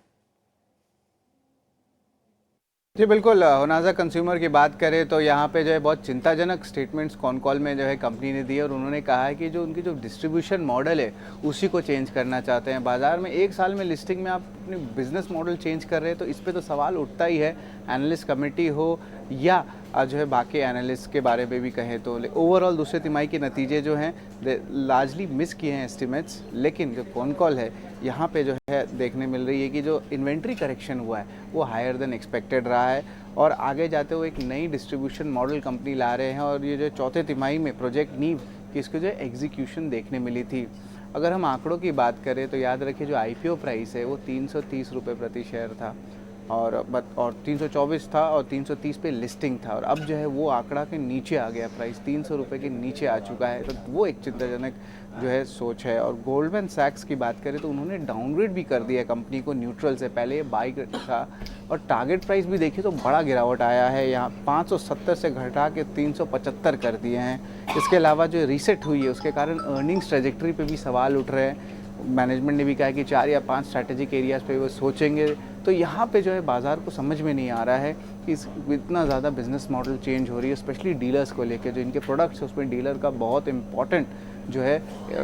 जी बिल्कुल, होनासा कंज्यूमर की बात करें तो यहाँ पे जो है बहुत चिंताजनक स्टेटमेंट्स कॉन कॉल में जो है कंपनी ने दिए और उन्होंने कहा है कि जो उनकी जो डिस्ट्रीब्यूशन मॉडल है उसी को चेंज करना चाहते हैं। बाजार में 1 साल में लिस्टिंग में आप अपनी बिजनेस मॉडल चेंज कर रहे हैं तो इस पे तो सवाल उठता ही है, एनालिस्ट कमेटी हो या जो है बाकी एनालिस्ट के बारे में भी कहें तो। ओवरऑल दूसरे तिमाही के नतीजे जो हैं लार्जली मिस किए हैं एस्टिमेट्स, लेकिन जो कॉन कॉल है यहाँ पे जो है देखने मिल रही है कि जो इन्वेंट्री करेक्शन हुआ है वो हायर देन एक्सपेक्टेड रहा है और आगे जाते हुए एक नई डिस्ट्रीब्यूशन मॉडल कंपनी ला रहे हैं। और ये जो चौथे तिमाही में प्रोजेक्ट नीव की इसको जो एग्जीक्यूशन देखने मिली थी। अगर हम आंकड़ों की बात करें तो याद रखिए जो IPO प्राइस है वो 330 रुपये प्रति शेयर था और 324 था और 330 पे लिस्टिंग था और अब जो है वो आंकड़ा के नीचे आ गया, प्राइस 300 रुपये के नीचे आ चुका है। तो वो एक चिंताजनक जो है सोच है। और गोल्डमैन सैक्स की बात करें तो उन्होंने डाउनग्रेड भी कर दिया कंपनी को न्यूट्रल से, पहले ये बाई था और टारगेट प्राइस भी देखिए तो बड़ा गिरावट आया है, यहाँ 570 से घटा के 375 कर दिए हैं। इसके अलावा जो रीसेट हुई है उसके कारण अर्निंग्स ट्रेजेक्टरी पे भी सवाल उठ रहे हैं। मैनेजमेंट ने भी कहा कि 4 या 5 स्ट्रैटेजिक एरियाज़ पे वो सोचेंगे। तो यहाँ पे जो है बाज़ार को समझ में नहीं आ रहा है कि इतना ज़्यादा बिजनेस मॉडल चेंज हो रही है, स्पेशली डीलर्स को लेकर। जो इनके प्रोडक्ट्स है उसमें डीलर का बहुत इंपॉर्टेंट जो है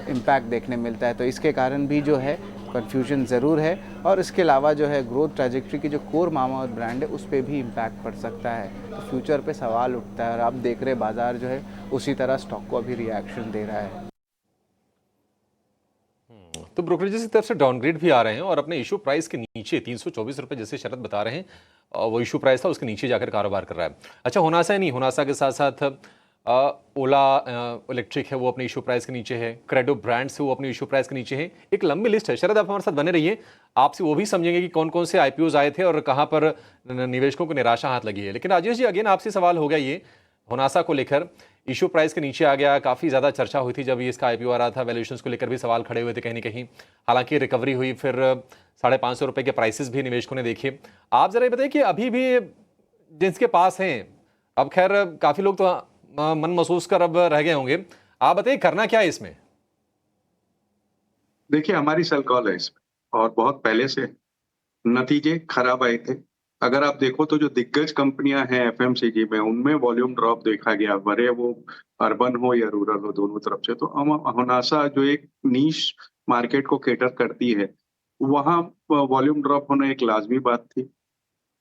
इम्पैक्ट देखने मिलता है। तो इसके कारण भी जो है कन्फ्यूजन ज़रूर है और इसके अलावा जो है ग्रोथ ट्रैजेक्टरी की जो कोर मामाअर्थ ब्रांड है उस पर भी इम्पैक्ट पड़ सकता है। तो फ्यूचर पे सवाल उठता है और आप देख रहे बाज़ार जो है उसी तरह स्टॉक को अभी रिएक्शन दे रहा है। तो ब्रोकरेजेस की तरफ से डाउनग्रेड भी आ रहे हैं और अपने इशू प्राइस के नीचे 324 रुपये जैसे शरद बता रहे हैं, वो इशू प्राइस था उसके नीचे जाकर कारोबार कर रहा है। अच्छा, होनासा ही नहीं, होनासा के साथ साथ ओला इलेक्ट्रिक है वो अपने इशू प्राइस के नीचे है, क्रेडो ब्रांड्स है वो अपने इशू प्राइस के नीचे है। एक लंबी लिस्ट है। शरद, आप हमारे साथ बने रहिए, आपसे वो भी समझेंगे कि कौन कौन से IPOs आए थे और कहाँ पर निवेशकों को निराशा हाथ लगी है। लेकिन राजेश जी, अगेन आपसे सवाल हो गया, ये होनासा को लेकर इशू प्राइस के नीचे आ गया, काफ़ी ज़्यादा चर्चा हुई थी जब ये इसका IPO आ रहा था, वैल्यूएशंस को लेकर भी सवाल खड़े हुए थे कहीं ना कहीं। हालांकि रिकवरी हुई, फिर 550 रुपये के प्राइसेस भी निवेशकों ने देखे। आप ज़रा ये बताइए कि अभी भी जिसके पास हैं, अब खैर काफ़ी लोग तो मन महसूस कर अब रह गए होंगे, आप बताइए करना क्या है इसमें? देखिए, हमारी सेल कॉल है इसमें और बहुत पहले से नतीजे खराब आए थे। अगर आप देखो तो जो दिग्गज कंपनियां हैं FMCG में, उनमें वॉल्यूम ड्रॉप देखा गया, भले वो अर्बन हो या रूरल हो, दोनों तरफ से। तो होनासा जो एक नीश मार्केट को केटर करती है, वहां वॉल्यूम ड्रॉप होना एक लाजमी बात थी।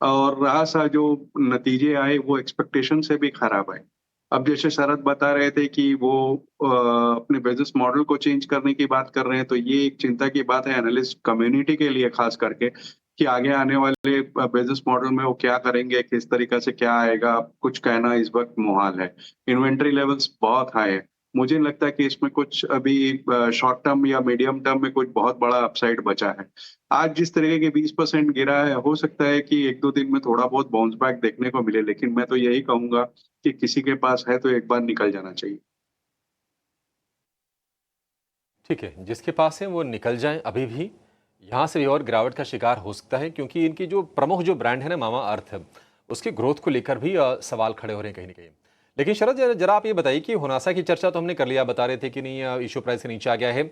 और रहा सा जो नतीजे आए वो एक्सपेक्टेशन से भी खराब आए। अब जैसे शरद बता रहे थे कि वो अपने बिजनेस मॉडल को चेंज करने की बात कर रहे हैं, तो ये एक चिंता की बात है एनालिस्ट कम्युनिटी के लिए, खास करके कि आगे आने वाले बिजनेस मॉडल में वो क्या करेंगे, किस तरीके से क्या आएगा, कुछ कहना इस वक्त मुहाल है। इन्वेंट्री लेवल्स बहुत हाई है। मुझे नहीं लगता कि इसमें कुछ अभी शॉर्ट टर्म या मीडियम टर्म में कुछ बहुत बड़ा अपसाइड बचा है। आज जिस तरीके के 20% गिरा है, हो सकता है कि 1-2 दिन में थोड़ा बहुत बाउंस बैक देखने को मिले, लेकिन मैं तो यही कहूंगा कि किसी के पास है तो एक बार निकल जाना चाहिए। ठीक है, जिसके पास है वो निकल जाएं अभी भी। यहाँ से भी और गिरावट का शिकार हो सकता है क्योंकि इनकी जो प्रमुख जो ब्रांड है ना मामाअर्थ है, उसकी ग्रोथ को लेकर भी सवाल खड़े हो रहे हैं कहीं ना कहीं। लेकिन शरद, जरा आप ये बताइए कि होनासा की चर्चा तो हमने कर लिया, बता रहे थे कि नहीं इशू प्राइस के नीचे आ गया है।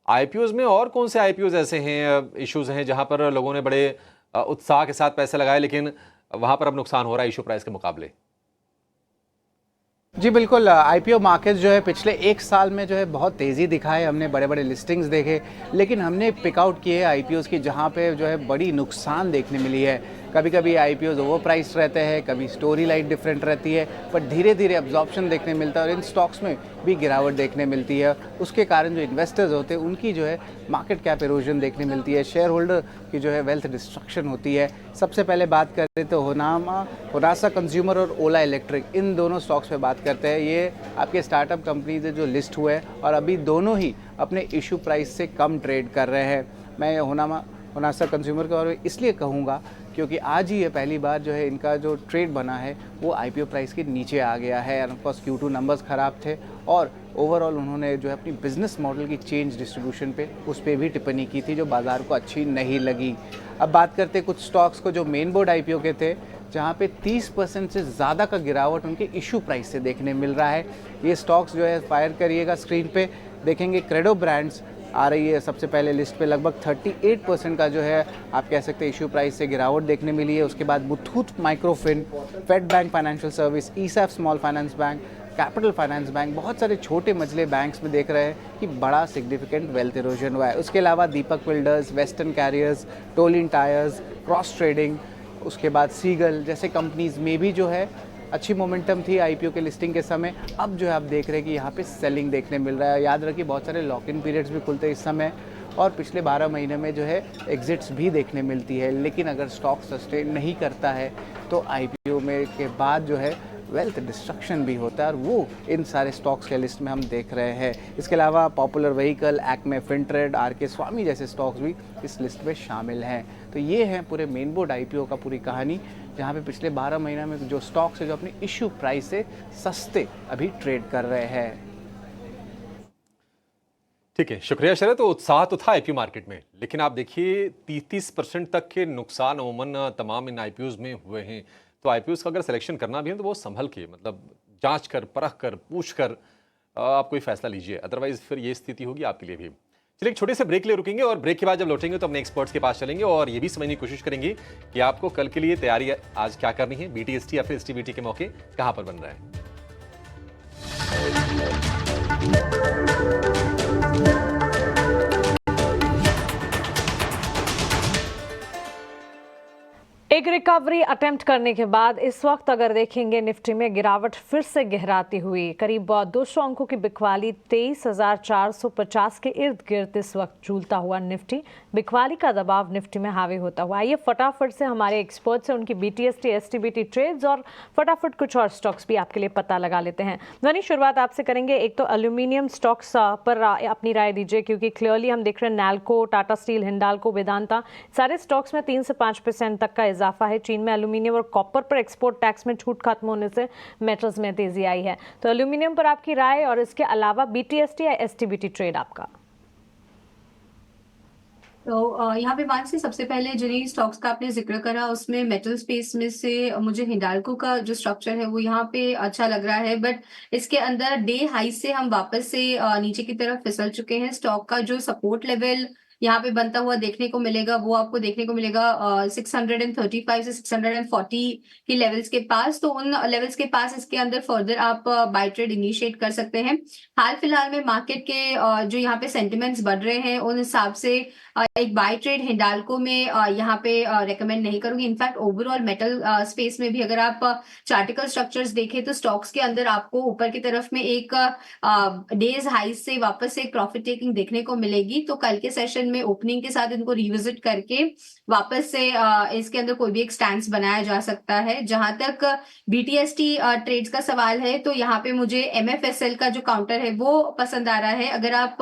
IPOs में और कौन से IPOs ऐसे हैं, इश्यूज हैं जहां पर लोगों ने बड़े उत्साह के साथ पैसे लगाए लेकिन वहां पर अब नुकसान हो रहा है इशू प्राइस के मुकाबले? जी बिल्कुल, आईपीओ मार्केट जो है पिछले एक साल में जो है बहुत तेज़ी दिखाए, हमने बड़े बड़े लिस्टिंग्स देखे, लेकिन हमने पिक आउट किए आईपीओज़ की जहाँ पे जो है बड़ी नुकसान देखने मिली है। कभी कभी आईपीओज़ ओवर प्राइस रहते हैं, कभी स्टोरी लाइन डिफरेंट रहती है, पर धीरे धीरे अब्जॉर्प्शन देखने मिलता है और इन स्टॉक्स में भी गिरावट देखने मिलती है। उसके कारण जो इन्वेस्टर्स होते हैं उनकी जो है मार्केट कैप इरोजन देखने मिलती है, शेयर होल्डर की जो है वेल्थ डिस्ट्रक्शन होती है। सबसे पहले बात करें तो होनासा कंज्यूमर और ओला इलेक्ट्रिक, इन दोनों स्टॉक्स पे बात करते हैं। ये आपके स्टार्टअप कंपनीज जो लिस्ट हुए हैं और अभी दोनों ही अपने इशू प्राइस से कम ट्रेड कर रहे हैं। मैं होनासा कंज्यूमर के बारे में इसलिए कहूँगा क्योंकि आज ही ये पहली बार जो है इनका जो ट्रेड बना है वो आईपीओ प्राइस के नीचे आ गया है। एंड ऑफकोर्स Q2 नंबर्स ख़राब थे और ओवरऑल उन्होंने जो है अपनी बिजनेस मॉडल की चेंज डिस्ट्रीब्यूशन पे उस पर भी टिप्पणी की थी जो बाज़ार को अच्छी नहीं लगी। अब बात करते हैं कुछ स्टॉक्स को जो मेन बोर्ड आईपीओ के थे, जहाँ पे 30% से ज़्यादा का गिरावट उनके इशू प्राइस से देखने मिल रहा है। ये स्टॉक्स जो है फायर करिएगा, स्क्रीन पे देखेंगे क्रेडो ब्रांड्स आ रही है सबसे पहले लिस्ट पे, लगभग 38% का जो है आप कह सकते हैं इशू प्राइस से गिरावट देखने मिली है। उसके बाद Muthoot Microfin, Fed bank financial service, ESAF small finance bank, capital finance bank, बहुत सारे छोटे मझले बैंक्स में देख रहे हैं कि बड़ा सिग्निफिकेंट वेल्थ इरोजन हुआ है। उसके अलावा Deepak builders, Western Carriers, Tolins tyres, cross trading, उसके बाद सीगल जैसे कंपनीज में भी जो है अच्छी मोमेंटम थी आईपीओ के लिस्टिंग के समय। अब जो है आप देख रहे हैं कि यहाँ पे सेलिंग देखने मिल रहा है। याद रखिए बहुत सारे लॉक इन पीरियड्स भी खुलते हैं इस समय और पिछले 12 महीने में जो है एग्जिट्स भी देखने मिलती है। लेकिन अगर स्टॉक सस्टेन नहीं करता है तो आईपीओ में के बाद जो है वेल्थ डिस्ट्रक्शन भी होता है और वो इन सारे स्टॉक्स के लिस्ट में हम देख रहे हैं। इसके अलावा पॉपुलर व्हीकल, एक्मे फिनट्रेड, आरके स्वामी जैसे स्टॉक्स भी इस लिस्ट में शामिल हैं। तो ये है पूरे मेन बोर्ड आईपीओ का पूरी कहानी, जहाँ पे पिछले 12 महीने में जो स्टॉक्स है जो अपनी इश्यू प्राइस से सस्ते अभी ट्रेड कर रहे हैं। ठीक है, शुक्रिया शरद। तो उत्साह तो था आईपीओ मार्केट में, लेकिन आप देखिए 30% तक के नुकसान अमूमन तमाम इन आईपीओज में हुए हैं। तो आईपीओज का अगर सिलेक्शन करना भी है तो बहुत संभल के, मतलब जांच कर, परख कर, पूछ कर आप कोई फैसला लीजिए, अदरवाइज फिर ये स्थिति होगी आपके लिए भी। चलिए एक छोटे से ब्रेक ले रुकेंगे और ब्रेक के बाद जब लौटेंगे तो अपने एक्सपर्ट्स के पास चलेंगे और ये भी समझने की कोशिश करेंगे कि आपको कल के लिए तैयारी आज क्या करनी है, बीटीएसटी या फिर एसटीबीटी के मौके कहां पर बन रहे हैं। एक रिकवरी अटेम्प्ट करने के बाद इस वक्त अगर देखेंगे निफ्टी में गिरावट फिर से गहराती हुई, करीब 200 अंकों की बिकवाली 23,450 के इर्द गिर्द इस वक्त झूलता हुआ निफ्टी, बिकवाली का दबाव निफ्टी में हावी होता हुआ। आइए फटाफट से हमारे एक्सपर्ट्स हैं उनकी बीटीएसटी एसटीबीटी ट्रेड्स और फटाफट कुछ और स्टॉक्स भी आपके लिए पता लगा लेते हैं। ध्वनि, शुरुआत आपसे करेंगे। एक तो एल्यूमिनियम स्टॉक्स पर अपनी राय दीजिए, क्योंकि क्लियरली हम देख रहे हैं नैल्को, टाटा स्टील, हिंडाल्को, वेदांता सारे स्टॉक्स में 3 से 5% तक का इजाफा है। चीन में एल्यूमिनियम और कॉपर पर एक्सपोर्ट टैक्स में छूट खत्म होने से मेटल्स में तेजी आई है। तो एल्यूमिनियम पर आपकी राय और इसके अलावा बीटीएसटी या एसटीबीटी ट्रेड आपका। तो यहाँ पे मानसी, सबसे पहले जिन्हीं स्टॉक्स का आपने जिक्र करा उसमें मेटल स्पेस में से मुझे हिंडाल्को का जो स्ट्रक्चर है वो यहाँ पे अच्छा लग रहा है, बट इसके अंदर डे हाई से हम वापस से नीचे की तरफ फिसल चुके हैं। स्टॉक का जो सपोर्ट लेवल यहाँ पे बनता हुआ देखने को मिलेगा वो आपको देखने को मिलेगा 635 से 640 के लेवल्स के पास। तो उन लेवल्स के पास इसके अंदर फर्दर आप बाय ट्रेड इनिशिएट कर सकते हैं। हाल फिलहाल में मार्केट के जो यहाँ पे सेंटिमेंट्स बढ़ रहे हैं उन हिसाब से एक बाय ट्रेड हिंडाल्को में यहाँ पे रेकमेंड नहीं करूंगी। इनफैक्ट ओवरऑल मेटल स्पेस में भी अगर आप चार्टिकल स्ट्रक्चर्स देखें तो स्टॉक्स के अंदर आपको ऊपर की तरफ में एक डेज हाई से वापस से एक प्रॉफिट टेकिंग देखने को मिलेगी। तो कल के सेशन में ओपनिंग के साथ इनको रिविजिट करके वापस से इसके अंदर कोई भी एक स्टैंस बनाया जा सकता है। जहां तक बीटीएसटी ट्रेड्स का सवाल है तो यहाँ पे मुझे एमएफएसएल का जो काउंटर है वो पसंद आ रहा है। अगर आप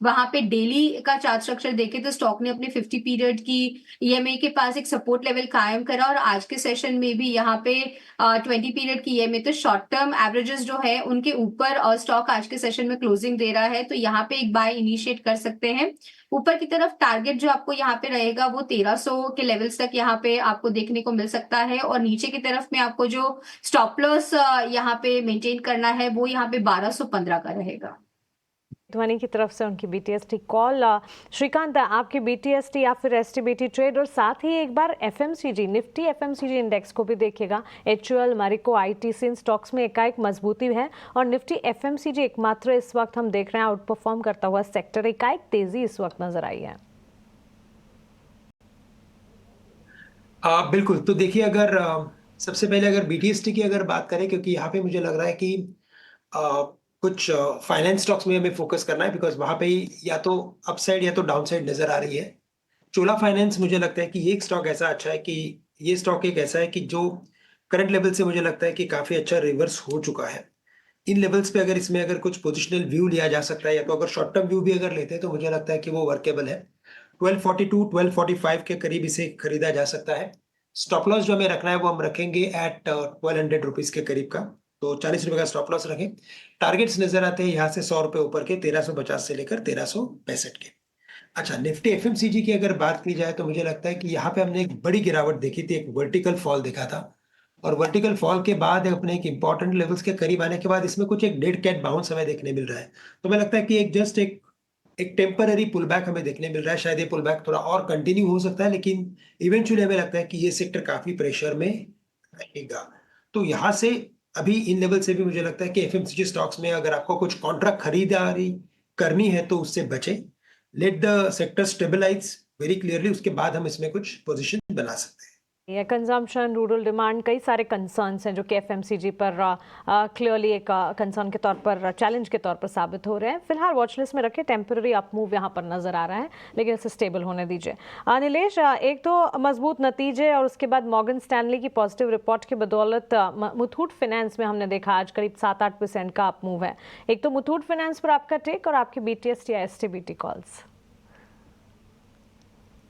वहां पे डेली का चार्ट स्ट्रक्चर देखें तो स्टॉक ने अपने 50 पीरियड की ईएमए के पास एक सपोर्ट लेवल कायम करा और आज के सेशन में भी यहाँ पे 20 पीरियड की ईएमए तो शॉर्ट टर्म एवरेजेस जो है उनके ऊपर स्टॉक आज के सेशन में क्लोजिंग दे रहा है। तो यहाँ पे एक बाय इनिशिएट कर सकते हैं। ऊपर की तरफ टारगेट जो आपको यहाँ पे रहेगा वो 1300 के लेवल्स तक यहाँ पे आपको देखने को मिल सकता है और नीचे की तरफ में आपको जो स्टॉप लॉस यहाँ पे मेंटेन करना है वो यहाँ पे 1215 का रहेगा। ध्वनि की तरफ से उनकी बीटीएसटी कॉल। श्रीकांत, आपकी बीटीएसटी या फिर एसटीबीटी ट्रेड और साथ ही एक बार एफएमसीजी निफ्टी एफएमसीजी इंडेक्स को भी देखिएगा। एचयूएल, मैरिको, आईटीसी इन स्टॉक्स में एकाएक मजबूती है और निफ्टी एफएमसीजी एकमात्र इस वक्त हम देख रहे हैं आउट परफॉर्म करता हुआ सेक्टर। एकाएक तेजी इस वक्त नजर आई है। बिल्कुल। तो देखिए, अगर सबसे पहले अगर बीटीएसटी की अगर बात करें, क्योंकि यहाँ पे मुझे लग रहा है कि कुछ फाइनेंस स्टॉक्स में हमें फोकस करना है, बिकॉज वहां पे या तो अपसाइड या तो डाउनसाइड नजर आ रही है। चोला फाइनेंस मुझे लगता है कि ये एक स्टॉक ऐसा अच्छा है कि ये स्टॉक एक ऐसा है कि जो करंट लेवल से मुझे लगता है कि काफी अच्छा रिवर्स हो चुका है। इन लेवल्स पे अगर इसमें अगर कुछ पोजिशनल व्यू लिया जा सकता है, या तो अगर शॉर्ट टर्म व्यू भी अगर लेते हैं, तो मुझे लगता है कि वो वर्केबल है। 1242 1245 के करीब इसे खरीदा जा सकता है। स्टॉप लॉस जो हमें रखना है वो हम रखेंगे एट 1200 रुपीज के करीब का, तो 40 रुपए का स्टॉप लॉस रखें। टारगेट्स नजर आते हैं यहाँ से 100 रुपए ऊपर के 1350 से लेकर 1365 के। अच्छा, निफ्टी एफएमसीजी की अगर बात की जाए तो मुझे लगता है कि यहाँ पे हमने एक बड़ी गिरावट देखी थी, एक वर्टिकल फॉल देखा था, और वर्टिकल फॉल के बाद अपने एक इंपॉर्टेंट लेवल्स के करीब आने के बाद इसमें कुछ एक डेड कैट बाउंस हमें देखने मिल रहा है। तो मैं लगता है कि एक टेम्पररी पुल बैक हमें देखने मिल रहा है। शायद ये पुल बैक थोड़ा और कंटिन्यू हो सकता है, लेकिन इवेंचुअली हमें लगता है कि ये सेक्टर काफी प्रेशर में रहेगा। तो यहाँ से अभी इन लेवल से भी मुझे लगता है कि एफएमसीजी स्टॉक्स में अगर आपको कुछ कॉन्ट्रैक्ट खरीदारी करनी है तो उससे बचें। Let the sector stabilize very clearly, उसके बाद हम इसमें कुछ पोजीशन बना सकते हैं। ये कंजम्पशन, रूरल डिमांड, कई सारे कंसर्न्स हैं जो कि एफएमसीजी पर क्लियरली एक कंसर्न के तौर पर, चैलेंज के तौर पर साबित हो रहे हैं। फिलहाल वॉच लिस्ट में रखे, टेम्पररी अप मूव यहाँ पर नजर आ रहा है, लेकिन इसे स्टेबल होने दीजिए। नीलेश, एक तो मजबूत नतीजे और उसके बाद मॉर्गन स्टैनली की पॉजिटिव रिपोर्ट की बदौलत मुथूट फाइनेंस में हमने देखा आज करीब 7-8% का अप मूव है। एक तो मुथूट फाइनेंस पर आपका टेक और आपकी बीटीएसटी या एसटीबीटी कॉल्स।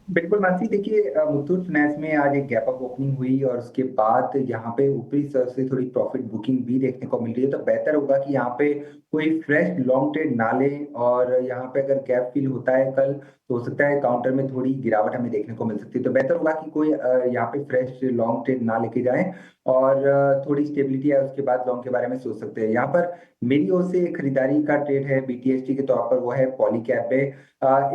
बिल्कुल मानसी, देखिए मुथूट फाइनेंस में आज एक गैप अप ओपनिंग हुई और उसके बाद यहाँ पे ऊपरी स्तर से थोड़ी प्रॉफिट बुकिंग भी देखने को मिल रही है। तो बेहतर होगा कि यहाँ पे कोई फ्रेश लॉन्ग ट्रेड ना ले, और यहाँ पे अगर गैप फिल होता है कल तो हो सकता है काउंटर में थोड़ी गिरावट हमें देखने को मिल सकती है। तो बेहतर होगा कि कोई यहाँ पे फ्रेश लॉन्ग ट्रेड ना लेके जाए और थोड़ी स्टेबिलिटी है उसके बाद लॉन्ग के बारे में सोच सकते हैं। यहाँ पर मेरी ओर से खरीदारी का ट्रेड है बीटीएसटी के तौर पर, वो है पॉलीकैब पे।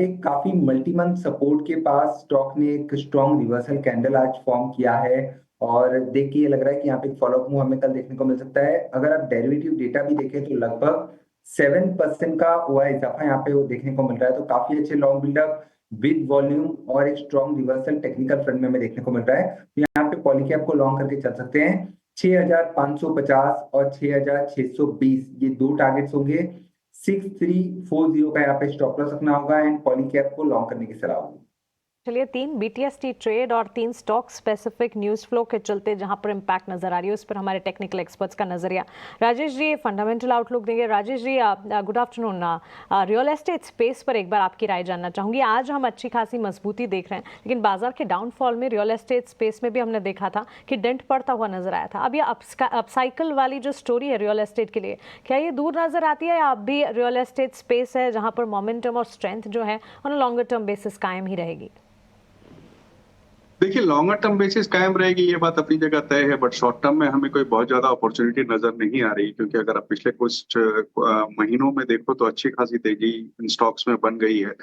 एक काफी मल्टी मंथ सपोर्ट के पास स्टॉक ने एक स्ट्रॉन्ग रिवर्सल कैंडल आज फॉर्म किया है, और देख के ये लग रहा है कि यहाँ पे एक फॉलोअप मूव हमें कल देखने को मिल सकता है। अगर आप डेरिवेटिव डेटा भी देखें तो लगभग 7% का हुआ इजाफा यहाँ पे वो देखने को मिल रहा है। तो काफी अच्छे लॉन्ग बिल्डअप विद वॉल्यूम और एक स्ट्रॉन्ग रिवर्सल टेक्निकल फ्रंट में हमें देखने को मिल रहा है। तो यहाँ पे पॉलीकैब को लॉन्ग करके चल सकते हैं। 6550 और 6620 ये दो टारगेट्स होंगे। 6340 का यहाँ पे स्टॉप लॉस रखना होगा एंड पॉलीकैब को लॉन्ग करने की सलाह होगी। चलिए, 3 बीटीएसटी ट्रेड और 3 स्टॉक स्पेसिफिक न्यूज़ फ्लो के चलते जहां पर इम्पैक्ट नजर आ रही है उस पर हमारे टेक्निकल एक्सपर्ट्स का नजरिया। राजेश जी फंडामेंटल आउटलुक देंगे। Rajesh ji, good afternoon. Real estate space पर एक बार आपकी राय जानना चाहूंगी। आज हम अच्छी खासी मजबूती देख रहे हैं, लेकिन बाजार के डाउनफॉल में रियल एस्टेट स्पेस में भी हमने देखा था कि डेंट पड़ता हुआ नजर आया था। अब ये अपसाइकिल वाली जो स्टोरी है रियल एस्टेट के लिए, क्या ये दूर नजर आती है या अब भी रियल एस्टेट स्पेस है जहां पर मोमेंटम और स्ट्रेंथ जो है ऑन लॉन्गर टर्म बेसिस कायम ही रहेगी? देखिए, लॉन्गर टर्म बेसिस कायम रहेगी ये बात अपनी जगह तय है, बट शॉर्ट टर्म में हमें कोई बहुत ज्यादा अपॉर्चुनिटी नजर नहीं आ रही, क्योंकि अगर आप पिछले कुछ महीनों में देखो तो अच्छी खासी तेजी इन स्टॉक्स में बन गई है।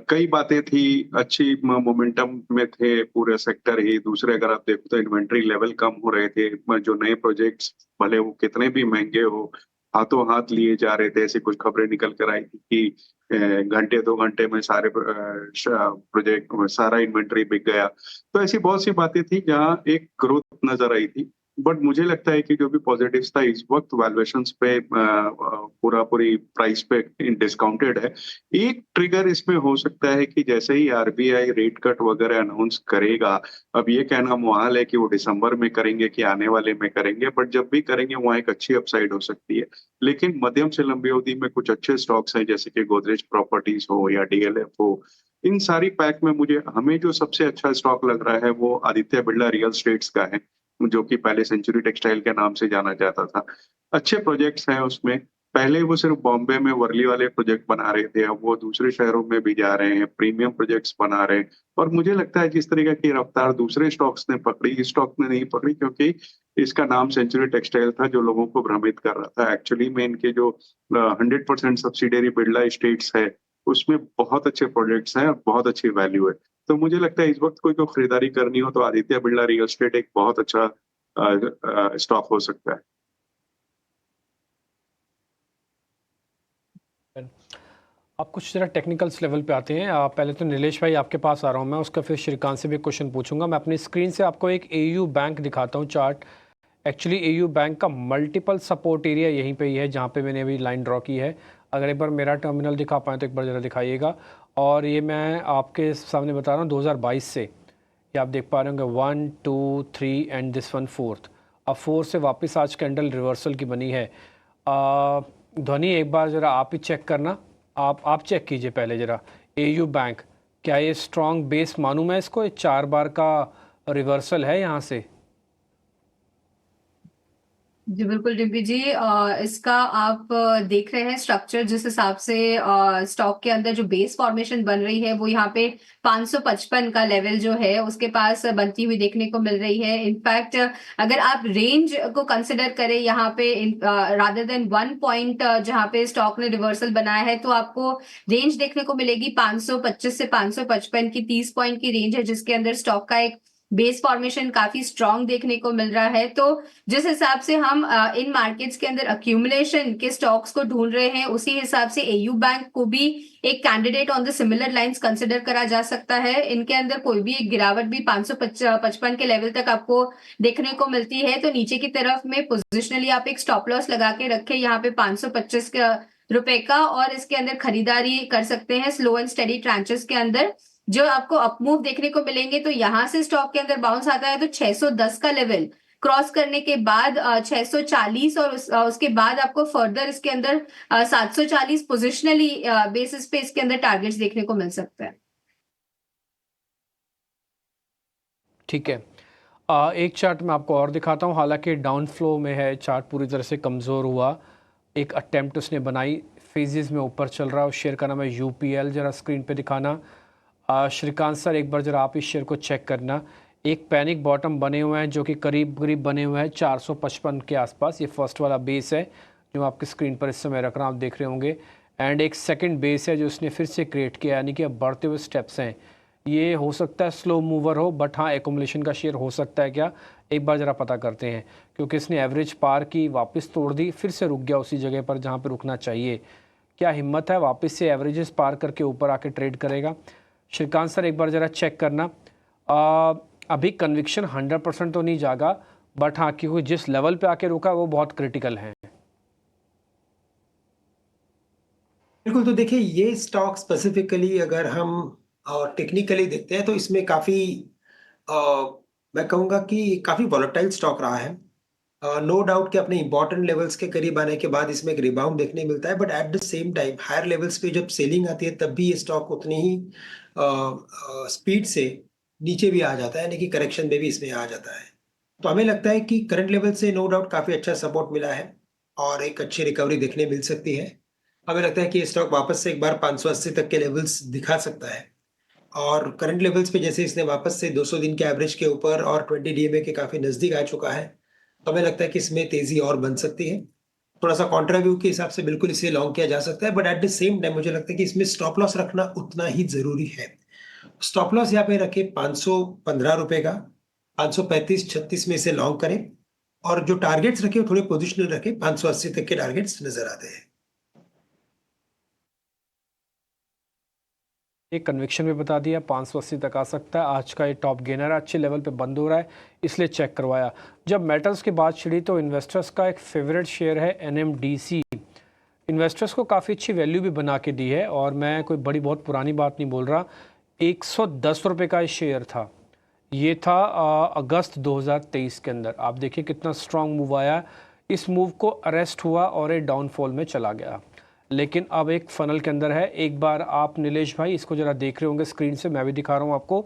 कई बातें थी, अच्छी मोमेंटम में थे पूरे सेक्टर ही। दूसरे अगर आप देखो तो इन्वेंट्री लेवल कम हो रहे थे, जो नए प्रोजेक्ट्स भले वो कितने भी महंगे हो हाथों हाथ लिए जा रहे थे। ऐसी कुछ खबरें निकल कर आई थी कि घंटे 2 घंटे में सारे प्रोजेक्ट सारा इन्वेंट्री बिक गया। तो ऐसी बहुत सी बातें थी जहां एक ग्रोथ नजर आई थी। बट मुझे लगता है कि जो भी पॉजिटिव्स था, इस वक्त वैल्यूएशंस पे पूरी प्राइस पे डिस्काउंटेड है। एक ट्रिगर इसमें हो सकता है कि जैसे ही आरबीआई रेट कट वगैरह अनाउंस करेगा, अब ये कहना मुहाल है कि वो दिसंबर में करेंगे कि आने वाले में करेंगे, बट जब भी करेंगे वहां एक अच्छी अपसाइड हो सकती है। लेकिन मध्यम से लंबी अवधि में कुछ अच्छे स्टॉक्स हैं, जैसे कि गोदरेज प्रॉपर्टीज हो या डीएलएफ हो। इन सारी पैक में हमें जो सबसे अच्छा स्टॉक लग रहा है वो आदित्य बिरला रियल स्टेट्स का है, जो कि पहले सेंचुरी टेक्सटाइल के नाम से जाना जाता था। अच्छे प्रोजेक्ट्स हैं उसमें, पहले वो सिर्फ बॉम्बे में वर्ली वाले प्रोजेक्ट बना रहे थे, अब वो दूसरे शहरों में भी जा रहे हैं, प्रीमियम प्रोजेक्ट्स बना रहे हैं। और मुझे लगता है जिस तरीके की रफ्तार दूसरे स्टॉक्स ने पकड़ी, इस स्टॉक ने नहीं पकड़ी, क्योंकि इसका नाम सेंचुरी टेक्सटाइल था जो लोगों को भ्रमित कर रहा था। एक्चुअली में इनके जो 100% सब्सिडियरी बिरला एस्टेट्स है उसमें बहुत अच्छे प्रोजेक्ट्स हैं और बहुत अच्छी वैल्यू है। तो मुझे लगता है इस वक्त कोई को खरीदारी करनी हो तो आदित्य बिरला रियल एस्टेट एक बहुत अच्छा स्टॉक हो सकता है। आप कुछ जरा टेक्निकल्स लेवल पे आते हैं। आप पहले तो नीलेश भाई आपके पास आ रहा हूँ मैं, उसका फिर श्रीकांत से भी क्वेश्चन पूछूंगा। मैं अपनी स्क्रीन से आपको एक एयू बैंक दिखाता हूँ चार्ट। एक्चुअली एयू बैंक का मल्टीपल सपोर्ट एरिया यहीं पे ही है जहाँ पे मैंने अभी लाइन ड्रॉ की है। अगर एक बार मेरा टर्मिनल दिखा पाएँ तो एक बार ज़रा दिखाइएगा। और ये मैं आपके सामने बता रहा हूँ 2022 से, ये आप देख पा रहे होंगे 1 2 3 एंड दिस वन 4th। अब 4 से वापस आज कैंडल रिवर्सल की बनी है। ध्वनि एक बार ज़रा आप ही चेक करना, आप चेक कीजिए पहले ज़रा एयू बैंक, क्या ये स्ट्रॉन्ग बेस मानूं मैं इसको? ये 4 बार का रिवर्सल है यहाँ से। जी बिल्कुल डिम्पी जी, इसका आप देख रहे हैं स्ट्रक्चर जिस हिसाब से स्टॉक के अंदर जो बेस फॉर्मेशन बन रही है वो यहाँ पे 555 का लेवल जो है उसके पास बनती हुई देखने को मिल रही है। इनफैक्ट अगर आप रेंज को कंसिडर करें यहाँ पे रादर देन 1 पॉइंट जहाँ पे स्टॉक ने रिवर्सल बनाया है तो आपको रेंज देखने को मिलेगी 525 से 555 की 30 पॉइंट की रेंज है जिसके अंदर स्टॉक का एक बेस फॉर्मेशन काफी स्ट्रांग देखने को मिल रहा है। तो जिस हिसाब से हम इन मार्केट्स के अंदर अक्यूमुलेशन के स्टॉक्स को ढूंढ रहे हैं उसी हिसाब से एयू बैंक को भी एक candidate on the similar lines consider करा जा सकता है। इनके अंदर कोई भी एक गिरावट भी 555 के लेवल तक आपको देखने को मिलती है तो नीचे की तरफ में पोजिशनली आप एक स्टॉप लॉस लगा के रखें यहाँ पे 525 रुपए का, और इसके अंदर खरीदारी कर सकते हैं स्लो एंड स्टेडी ट्रांचेस के अंदर। जो आपको अपमूव देखने को मिलेंगे तो यहां से स्टॉक के अंदर बाउंस आता है तो 610 का लेवल क्रॉस करने के बाद 640 और उसके बाद आपको फर्दर इसके अंदर 740 पोजिशनली बेसिस पे इसके अंदर टारगेट्स देखने को मिल सकते हैं। ठीक है, एक चार्ट मैं आपको और दिखाता हूँ। हालांकि डाउन फ्लो में है, चार्ट पूरी तरह से कमज़ोर हुआ। एक अटेम्प्ट उसने बनाई, फेजेस में ऊपर चल रहा है। उस शेयर का नाम है यूपीएल। ज़रा स्क्रीन पे दिखाना। श्रीकांत सर एक बार ज़रा आप इस शेयर को चेक करना। एक पैनिक बॉटम बने हुए हैं जो कि करीब करीब बने हुए हैं 455 के आसपास। ये फर्स्ट वाला बेस है जो आपकी स्क्रीन पर इस समय रख रहा हूँ, आप देख रहे होंगे। एंड एक सेकंड बेस है जो उसने फिर से क्रिएट किया, यानी कि अब बढ़ते हुए स्टेप्स हैं। ये हो सकता है स्लो मूवर हो, बट हाँ एकोमुलेशन का शेयर हो सकता है क्या, एक बार ज़रा पता करते हैं। क्योंकि इसने एवरेज पार की, वापस तोड़ दी, फिर से रुक गया उसी जगह पर जहाँ पर रुकना चाहिए। क्या हिम्मत है वापस से एवरेजेस पार करके ऊपर आके ट्रेड करेगा? श्रीकांत सर एक बार ज़रा चेक करना। अभी कन्विक्शन 100% तो नहीं जागा, बट हाँ क्योंकि जिस लेवल पे आके रुका वो बहुत क्रिटिकल है। बिल्कुल, तो देखिए ये स्टॉक स्पेसिफिकली अगर हम टेक्निकली देखते हैं तो इसमें काफ़ी मैं कहूँगा कि काफ़ी वॉलेटाइल स्टॉक रहा है। नो डाउट कि अपने इंपॉर्टेंट लेवल्स के करीब आने के बाद इसमें एक रिबाउंड देखने मिलता है, but at the same time higher levels पे जब सेलिंग आती है तब भी ये स्टॉक उतनी ही स्पीड से नीचे भी आ जाता है, यानी कि करेक्शन में भी इसमें आ जाता है। तो हमें लगता है कि करंट लेवल से नो डाउट काफ़ी अच्छा सपोर्ट मिला है और एक अच्छी रिकवरी देखने मिल सकती है। हमें लगता है कि ये स्टॉक वापस से एक बार 580 तक के लेवल्स दिखा सकता है, और करंट लेवल्स पे जैसे इसने वापस से 200 दिन के एवरेज के ऊपर और 20 डीएमए के काफ़ी नज़दीक आ चुका है, तो हमें लगता है कि इसमें तेज़ी और बन सकती है। थोड़ा सा कॉन्ट्रा व्यू के हिसाब से बिल्कुल इसे लॉन्ग किया जा सकता है, but at the same time मुझे लगता है कि इसमें स्टॉप लॉस रखना उतना ही ज़रूरी है। स्टॉप लॉस यहाँ पे रखे 515 रुपए का, 535-36 में इसे लॉन्ग करें, और जो टारगेट्स रखे वो थोड़े पोजिशनल रखे, 580 तक के टारगेट्स नजर आते हैं। एक कन्विक्शन में बता दिया 580 तक आ सकता है। आज का ये टॉप गेनर अच्छे लेवल पे बंद हो रहा है, इसलिए चेक करवाया। जब मेटल्स की बात छिड़ी तो इन्वेस्टर्स का एक फेवरेट शेयर है एनएमडीसी। इन्वेस्टर्स को काफ़ी अच्छी वैल्यू भी बना के दी है, और मैं कोई बड़ी बहुत पुरानी बात नहीं बोल रहा। 110 रुपये का शेयर था, ये था अगस्त 2023 के अंदर। आप देखिए कितना स्ट्रॉन्ग मूव आया। इस मूव को अरेस्ट हुआ और ये डाउनफॉल में चला गया, लेकिन अब एक फनल के अंदर है। एक बार आप नीलेश भाई इसको ज़रा देख रहे होंगे स्क्रीन से, मैं भी दिखा रहा हूँ आपको।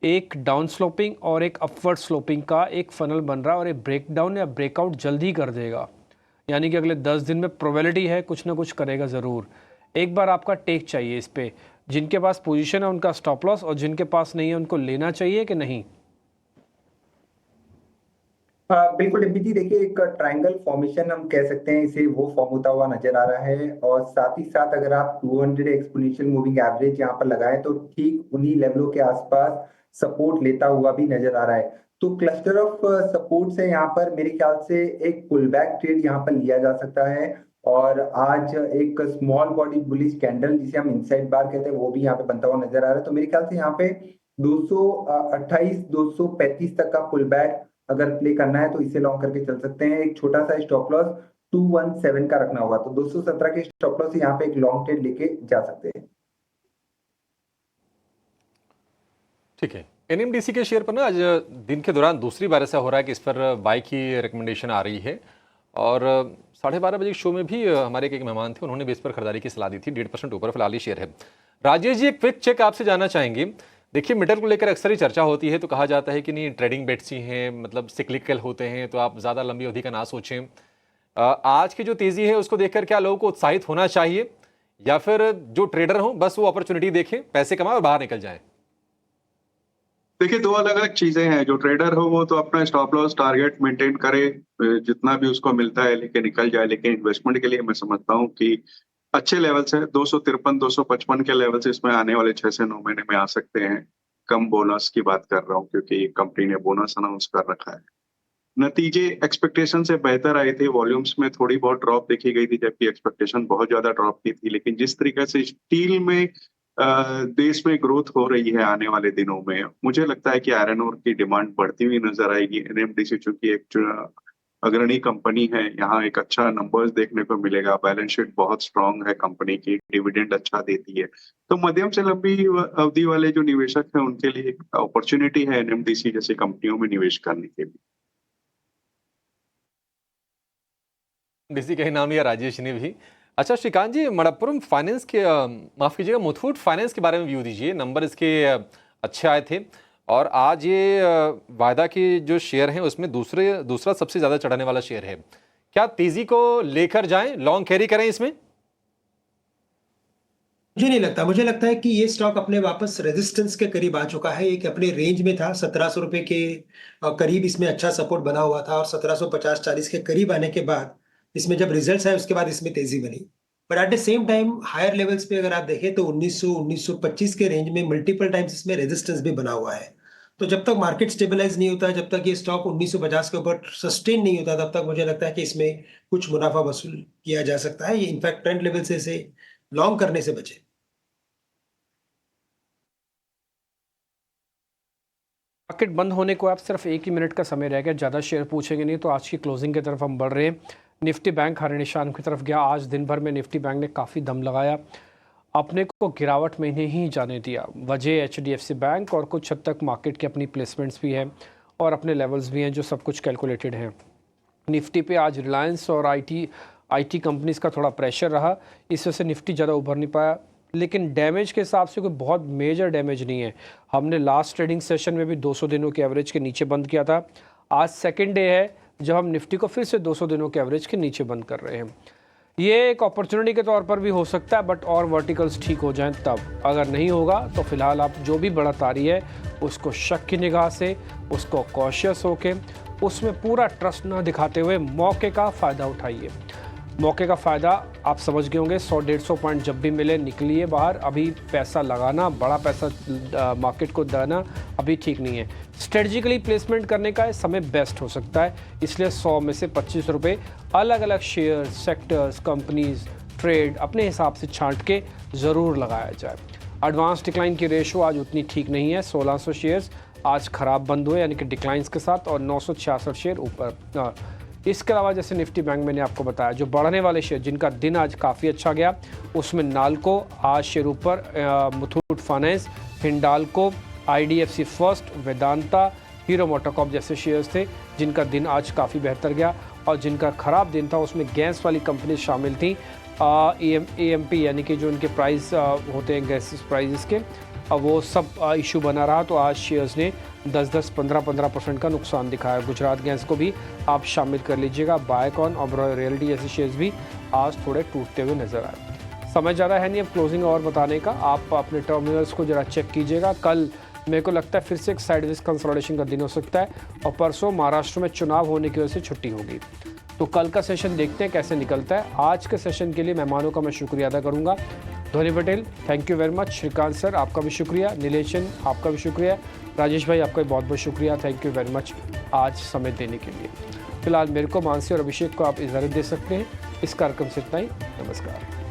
एक डाउन स्लोपिंग और एक अपवर्ड स्लोपिंग का एक फनल बन रहा है, और ये ब्रेकडाउन या ब्रेकआउट जल्दी कर देगा। यानी कि अगले 10 दिन में प्रोबेबिलिटी है कुछ ना कुछ करेगा ज़रूर। एक बार आपका टेक चाहिए इस पे, जिनके पास पोजीशन है उनका स्टॉप लॉस, और जिनके पास नहीं है उनको लेना चाहिए कि नहीं? बिल्कुल डिम्पी जी, देखिए एक ट्रायंगल फॉर्मेशन हम कह सकते हैं इसे, वो फॉर्म होता हुआ नजर आ रहा है। और साथ ही साथ अगर आप 200 एक्सपोनेंशियल मूविंग एवरेज यहाँ पर लगाएं तो ठीक उन्हीं लेवलों के आसपास सपोर्ट लेता हुआ भी नजर आ रहा है। तो क्लस्टर ऑफ सपोर्ट्स है यहाँ पर, मेरे ख्याल से एक पुल बैक ट्रेड यहाँ पर लिया जा सकता है। और आज एक स्मॉल बॉडी बुलिश कैंडल जिसे हम इनसाइड बार कहते हैं वो भी यहाँ पे बनता हुआ नजर आ रहा है। तो मेरे ख्याल से यहाँ पे 228 235 तक का पुल बैक अगर प्ले करना है तो इसे लॉन्ग करके चल सकते हैं। एक छोटा सा स्टॉप लॉस 217 का रखना होगा, तो 217 के स्टॉप लॉस से यहाँ पे एक लॉन्ग ट्रेड लेके जा सकते हैं। ठीक है। एनएमडीसी के शेयर पर ना आज दिन के दौरान दूसरी बार ऐसा हो रहा है कि इस पर बाई की रिकमेंडेशन आ रही है, और 12:30 बजे शो में भी हमारे एक मेहमान थे, उन्होंने भी इस पर खरीदारी की सलाह दी थी। 1.5% ऊपर फिलहाल ही शेयर है। राजेश जी, एक क्विक चेक आपसे जानना चाहेंगे। देखिए, मेटल को लेकर अक्सर ही चर्चा होती है, तो कहा जाता है कि नहीं ट्रेडिंग बेट्स ही हैं, मतलब सिक्लिकल होते हैं, तो आप ज़्यादा लंबी अवधि का ना सोचें। आज की जो तेज़ी है उसको देखकर क्या लोगों को उत्साहित होना चाहिए, या फिर जो ट्रेडर हों बस वो अपॉर्चुनिटी देखें, पैसे कमाएं और बाहर निकल जाएं? देखिए, दो अलग अलग चीजें हैं। जो ट्रेडर हो वो तो अपना स्टॉप लॉस टारगेट मेंटेन करे, जितना भी उसको मिलता है लेके निकल जाए। लेकिन इन्वेस्टमेंट के लिए मैं समझता हूँ कि अच्छे लेवल्स है, 253 255 के लेवल्स इसमें आने वाले 6 से 9 महीने में आ सकते हैं। कम बोनस की बात कर रहा हूँ क्योंकि कंपनी ने बोनस अनाउंस कर रखा है। नतीजे एक्सपेक्टेशन से बेहतर आए थे, वॉल्यूम्स में थोड़ी बहुत ड्रॉप देखी गई थी जबकि एक्सपेक्टेशन बहुत ज्यादा ड्रॉप की थी। लेकिन जिस तरीके से स्टील में देश में ग्रोथ हो रही है आने वाले दिनों में, मुझे लगता है कि आयरन ओर की डिमांड बढ़ती हुई नजर आएगी। एनएमडीसी चूंकि एक अग्रणी कंपनी है, यहाँ एक अच्छा नंबर्स देखने को मिलेगा। बैलेंस शीट बहुत स्ट्रांग है कंपनी की, डिविडेंड अच्छा देती है। तो मध्यम से लंबी अवधि वाले जो निवेशक हैं उनके लिए एक अपॉर्चुनिटी है एनएमडीसी जैसी कंपनियों में निवेश करने के लिए। डीसी का ही नाम लिया राजेश ने भी। अच्छा श्रीकांत जी, मणप्पुरम फाइनेंस के माफ़ कीजिएगा, मुथूट फाइनेंस के बारे में व्यू दीजिए। नंबर इसके अच्छे आए थे, और आज ये वायदा के जो शेयर हैं उसमें दूसरा सबसे ज़्यादा चढ़ाने वाला शेयर है। क्या तेज़ी को लेकर जाएं, लॉन्ग कैरी करें इसमें? मुझे नहीं लगता। मुझे लगता है कि ये स्टॉक अपने वापस रेजिस्टेंस के करीब आ चुका है। एक अपने रेंज में था, 1700 रुपए के करीब इसमें अच्छा सपोर्ट बना हुआ था, और 1750-40 के करीब आने के बाद इसमें जब रिजल्ट्स आए उसके बाद इसमें तेजी बनी। But at the same time higher levels पे अगर आप देखें तो 1900-1925 के रेंज में मल्टीपल टाइम्स इसमें रेजिस्टेंस भी बना हुआ है। तो जब तक मार्केट स्टेबलाइज नहीं होता, जब तक ये स्टॉक 1950 के ऊपर सस्टेन नहीं होता, तब तक मुझे लगता है कि इसमें कुछ मुनाफा वसूल किया जा सकता है। ये इनफैक्ट ट्रेंड लेवल से इसे लॉन्ग करने से बचे। मार्केट बंद होने को आप सिर्फ 1 ही मिनट का समय रह गया, ज़्यादा शेयर पूछेंगे नहीं तो आज की क्लोजिंग की तरफ हम बढ़ रहे हैं। निफ्टी बैंक हर निशान की तरफ गया। आज दिन भर में निफ्टी बैंक ने काफ़ी दम लगाया, अपने को गिरावट में नहीं जाने दिया। वजह HDFC बैंक और कुछ हद तक मार्केट की अपनी प्लेसमेंट्स भी हैं और अपने लेवल्स भी हैं जो सब कुछ कैलकुलेटेड हैं। निफ्टी पे आज रिलायंस और IT कंपनीज़ का थोड़ा प्रेशर रहा, इस वजह से निफ्टी ज़्यादा उभर नहीं पाया। लेकिन डैमेज के हिसाब से कोई बहुत मेजर डैमेज नहीं है। हमने लास्ट ट्रेडिंग सेशन में भी 200 दिनों के एवरेज के नीचे बंद किया था। आज सेकेंड डे है जब हम निफ्टी को फिर से 200 दिनों के एवरेज के नीचे बंद कर रहे हैं। ये एक अपॉर्चुनिटी के तौर पर भी हो सकता है, बट और वर्टिकल्स ठीक हो जाएं तब। अगर नहीं होगा तो फिलहाल आप जो भी बढ़त आ रही है उसको शक की निगाह से, उसको कॉशियस होके, उसमें पूरा ट्रस्ट ना दिखाते हुए मौके का फ़ायदा उठाइए। मौके का फ़ायदा आप समझ गए होंगे, 100-150 पॉइंट जब भी मिले निकलिए बाहर। अभी पैसा लगाना, बड़ा पैसा मार्केट को देना अभी ठीक नहीं है। स्ट्रेटजिकली प्लेसमेंट करने का समय बेस्ट हो सकता है, इसलिए 100 में से 25 रुपये अलग अलग शेयर, सेक्टर्स, कंपनीज, ट्रेड अपने हिसाब से छांट के ज़रूर लगाया जाए। एडवांस डिक्लाइन की रेशो आज उतनी ठीक नहीं है। 1600 शेयर्स आज ख़राब बंद हुए यानी कि डिक्लाइंस के साथ, और 966 शेयर ऊपर। इसके अलावा जैसे निफ्टी बैंक मैंने आपको बताया, जो बढ़ने वाले शेयर जिनका दिन आज काफ़ी अच्छा गया उसमें नाल्को आज शेयर ऊपर, Muthoot finance, Hindalco, IDFC first, Vedanta, hero MotoCorp जैसे शेयर्स थे जिनका दिन आज काफ़ी बेहतर गया। और जिनका ख़राब दिन था उसमें गैस वाली कंपनी शामिल थी, AMP यानी कि जो उनके प्राइस होते हैं गैस प्राइजेस के, अब वो सब इशू बना रहा, तो आज शेयर्स ने 10-10, 15-15% का नुकसान दिखाया। गुजरात गैस को भी आप शामिल कर लीजिएगा। बायकॉन और रियलिटी जैसे शेयर्स भी आज थोड़े टूटते हुए नजर आए। समय ज़्यादा है नहीं अब क्लोजिंग और बताने का, आप अपने टर्मिनल्स को जरा चेक कीजिएगा। कल मेरे को लगता है फिर से एक साइडवेज कंसोलिडेशन का दिन हो सकता है, और परसों महाराष्ट्र में चुनाव होने की वजह से छुट्टी होगी। तो कल का सेशन देखते हैं कैसे निकलता है। आज के सेशन के लिए मेहमानों का मैं शुक्रिया अदा करूंगा। Dhoni Patel, thank you very much. Srikanth sir, आपका भी शुक्रिया। नीलेशन, आपका भी शुक्रिया। राजेश भाई, आपका भी बहुत बहुत शुक्रिया, थैंक यू वेरी मच आज समय देने के लिए। फिलहाल मेरे को, मानसी और अभिषेक को आप इजाज़त दे सकते हैं। इस कार्यक्रम से इतना ही, नमस्कार।